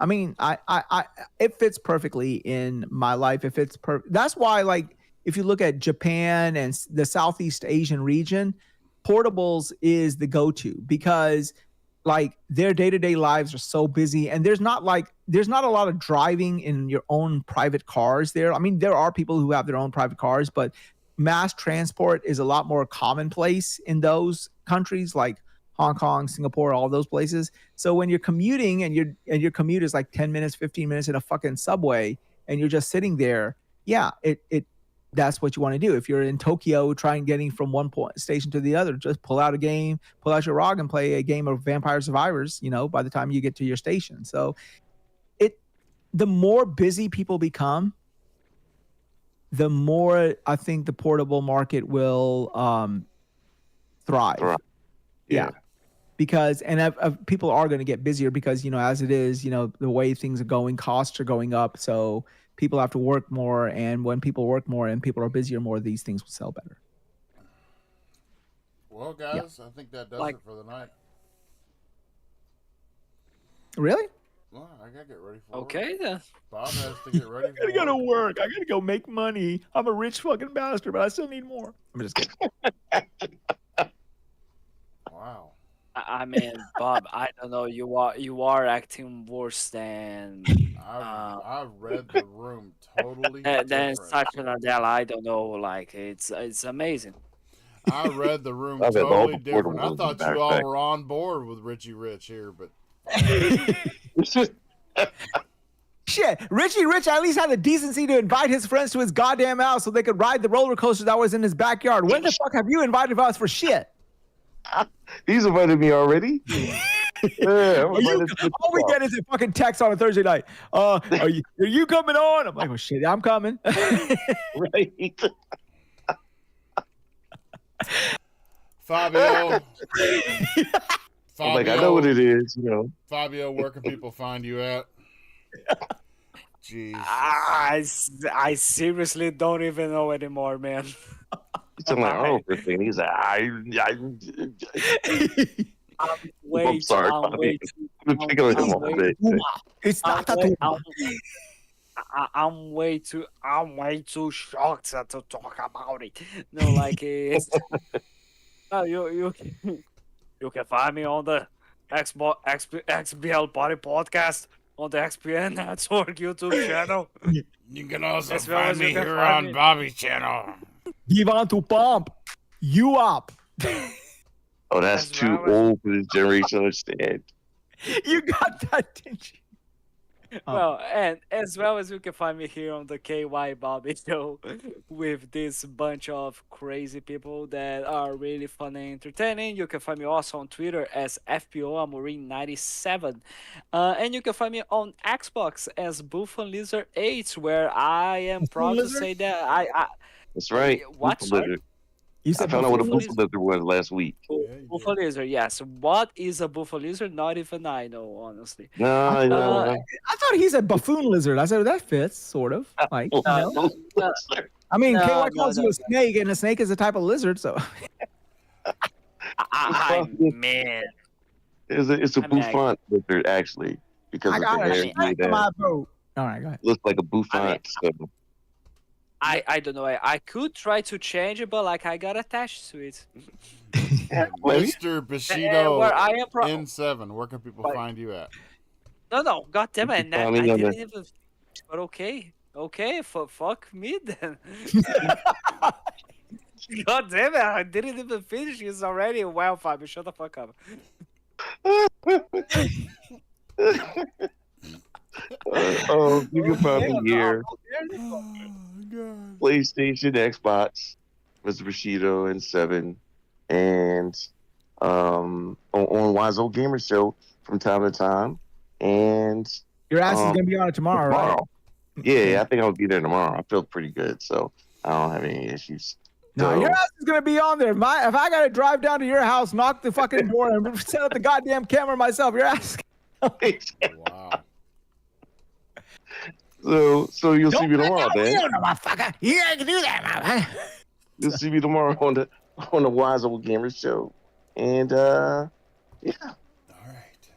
I mean, it fits perfectly in my life. It fits That's why, like, if you look at Japan and the Southeast Asian region, portables is the go-to because like their day-to-day lives are so busy and there's not a lot of driving in your own private cars there. I mean, there are people who have their own private cars, but mass transport is a lot more commonplace in those countries like Hong Kong, Singapore, all those places. So when you're commuting and your commute is like 10 minutes, 15 minutes in a fucking subway and you're just sitting there, yeah, it that's what you want to do. If you're in Tokyo trying getting from one station to the other, just pull out your ROG and play a game of Vampire Survivors, by the time you get to your station. So the more busy people become, the more I think the portable market will thrive. Yeah. Because people are going to get busier because as it is, the way things are going, costs are going up. So people have to work more, and when people work more and people are busier more, these things will sell better. Well, guys, I think that does Like- it for the night. Really? Well, I gotta get ready for work. Okay then. Bob has to get ready I for gotta go to work. work. I gotta go make money. I'm a rich fucking bastard, but I still need more. I'm just kidding. Wow. I mean, Bob, I don't know. You are acting worse than I've read the room totally than different. Satya Nadella. I don't know. Like it's amazing. I read the room I've got all totally the different. I portables thought in the you all backpack. were on board with Richie Rich here, but Shit, Richie Rich at least had the decency to invite his friends to his goddamn house so they could ride the roller coaster that was in his backyard. When the fuck have you invited us for shit? He's invited me already. Yeah, I'm Are you- invited to the all we club. get is a fucking text on a Thursday night. Are you coming on? I'm like, oh shit, I'm coming. Right. Fabio. I'm like, I know what it is, you know. Fabio, where can people find you at? Jeez. I seriously don't even know anymore, man. He's talking like Arnold thing. He's like, Way sorry, too, I'm Bobby. way too, I've been picking on him I'm all way- day. It's I'm not a way, tumor. I'm way too shocked to talk about it. No, like it's you can find me on the XBL Party Podcast on the XPN Network YouTube channel. You can also As well find as you me can here find on me- Bobby's channel. You want to pump you up. Oh, that's As too well as- old for this generation to understand. You got that, didn't you? Oh. Well, and as well as you can find me here on the KY Bobby Show with this bunch of crazy people that are really fun and entertaining. You can find me also on Twitter as FPO Amorim97. And you can find me on Xbox as Buffon Lizard 8, where I am proud to Lizard? say that I That's right. What, Buffa sorry? lizard. You I said found out what a buffoon Buffa lizard was last week. you Buffon Lizard, yes. What is a Buffon Lizard? Not even I know, honestly. No, no, Uh, I thought he said buffoon lizard. I said that fits, sort of. Like, you know? no. I mean, No, KY no, calls no, you a snake, and a snake is a type of lizard. So Man. It's a I mean, I- bouffant lizard, actually, because I of got the a hair snake made in out. my boat. All right, go ahead. Looks like a bouffant. So. I don't know. I could try to change it, but like I got attached to it. Maybe. Mr. And Bushido where I am N7, where can people Right. find you at? No, god damn it! I I mean, on didn't even. But okay, fuck me then. God damn it! I didn't even finish this already. Well, Fabio, shut the fuck up. You can find me here. Oh, God. PlayStation, Xbox, Mr. Bushido, and 7, and on Wise Old Gamer Show from time to time. And Your ass is gonna be on it tomorrow, right? Yeah, I think I'll be there tomorrow. I feel pretty good, so I don't have any issues. No, So- your ass is gonna be on there. If I gotta drive down to your house, knock the fucking door, and set up the goddamn camera myself, your ass. Wow. So you'll see me tomorrow, man. motherfucker. You ain't gonna do that, motherfucker. You'll see me tomorrow on the Wise Old Gamer Show, and yeah. All right.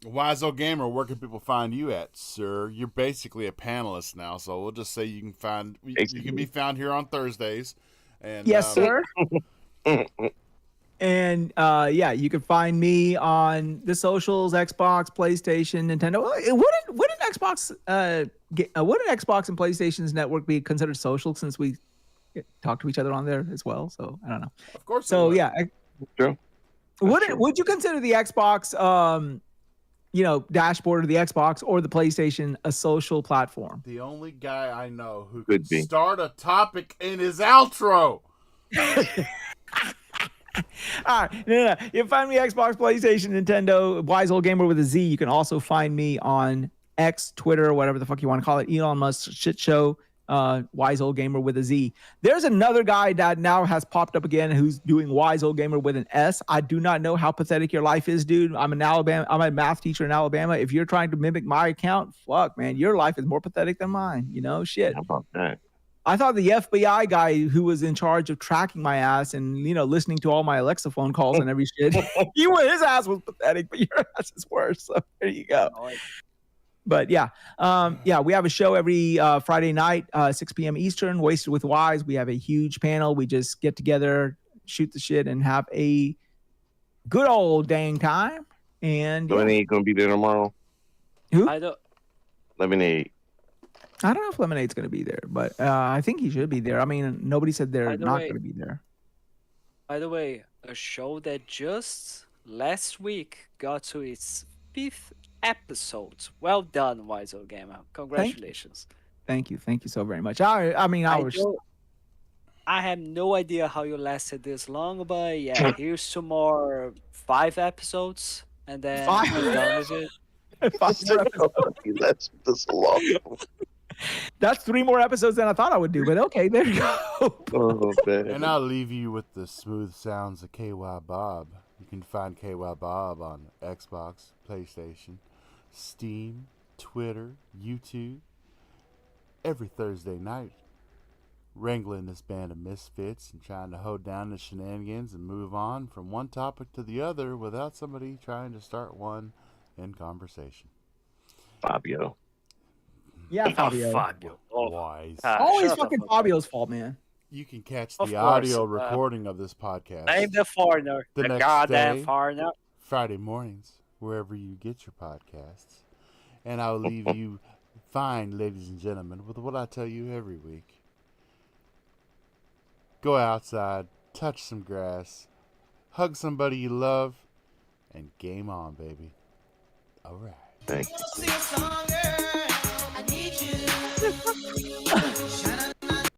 Wise Old Gamer, where can people find you at, sir? You're basically a panelist now, so we'll just say you can be found here on Thursdays. And Yes, sir. And yeah, you can find me on the socials: Xbox, PlayStation, Nintendo. Wouldn't Xbox wouldn't Xbox and PlayStation's network be considered social since we talk to each other on there as well? So I don't know. Of course. So it would. yeah, True. would you consider the Xbox dashboard of the Xbox or the PlayStation a social platform? The only guy I know who Could could be. start a topic in his outro. All right, no. You can find me Xbox, PlayStation, Nintendo, Wise Old Gamer with a Z. You can also find me on X, Twitter, whatever the fuck you want to call it, Elon Musk shit show. Wise Old Gamer with a Z. There's another guy that now has popped up again who's doing Wise Old Gamer with an S. I do not know how pathetic your life is, dude. I'm a math teacher in Alabama. If you're trying to mimic my account, fuck, man, your life is more pathetic than mine. You know, shit. How about that? I thought the FBI guy who was in charge of tracking my ass and, you know, listening to all my Alexa phone calls and every shit, his ass was pathetic, but your ass is worse. So there you go. But yeah, we have a show every Friday night, 6 p.m. Eastern, Wasted with Wise. We have a huge panel. We just get together, shoot the shit, and have a good old dang time. And Lemonade gonna be there tomorrow. Who? Lemonade. I don't know if Lemonade's going to be there, but I think he should be there. I mean, nobody said they're not going to be there. By the way, a show that just last week got to its 5th episode. Well done, Wise Old Gamer. Congratulations. Thank you so very much. I have no idea how you lasted this long, but yeah, here's some more 5 episodes, and then we're done with it. 5 more episodes. That's this long. That's 3 more episodes than I thought I would do, but okay, there you go. Oh, man. And I'll leave you with the smooth sounds of KY Bob. You can find KY Bob on Xbox, PlayStation, Steam, Twitter, YouTube, every Thursday night, wrangling this band of misfits and trying to hold down the shenanigans and move on from one topic to the other without somebody trying to start one in conversation. Fabio. Yeah, Fabio. Fabio. Wise. Always fucking Fabio's fault, man. You can catch Of the course, audio recording of this podcast Name the foreigner. The The next goddamn day. foreigner. Friday mornings, wherever you get your podcasts. And I'll leave you fine, ladies and gentlemen, with what I tell you every week. Go outside, touch some grass, hug somebody you love, and game on, baby. All right. Thank you.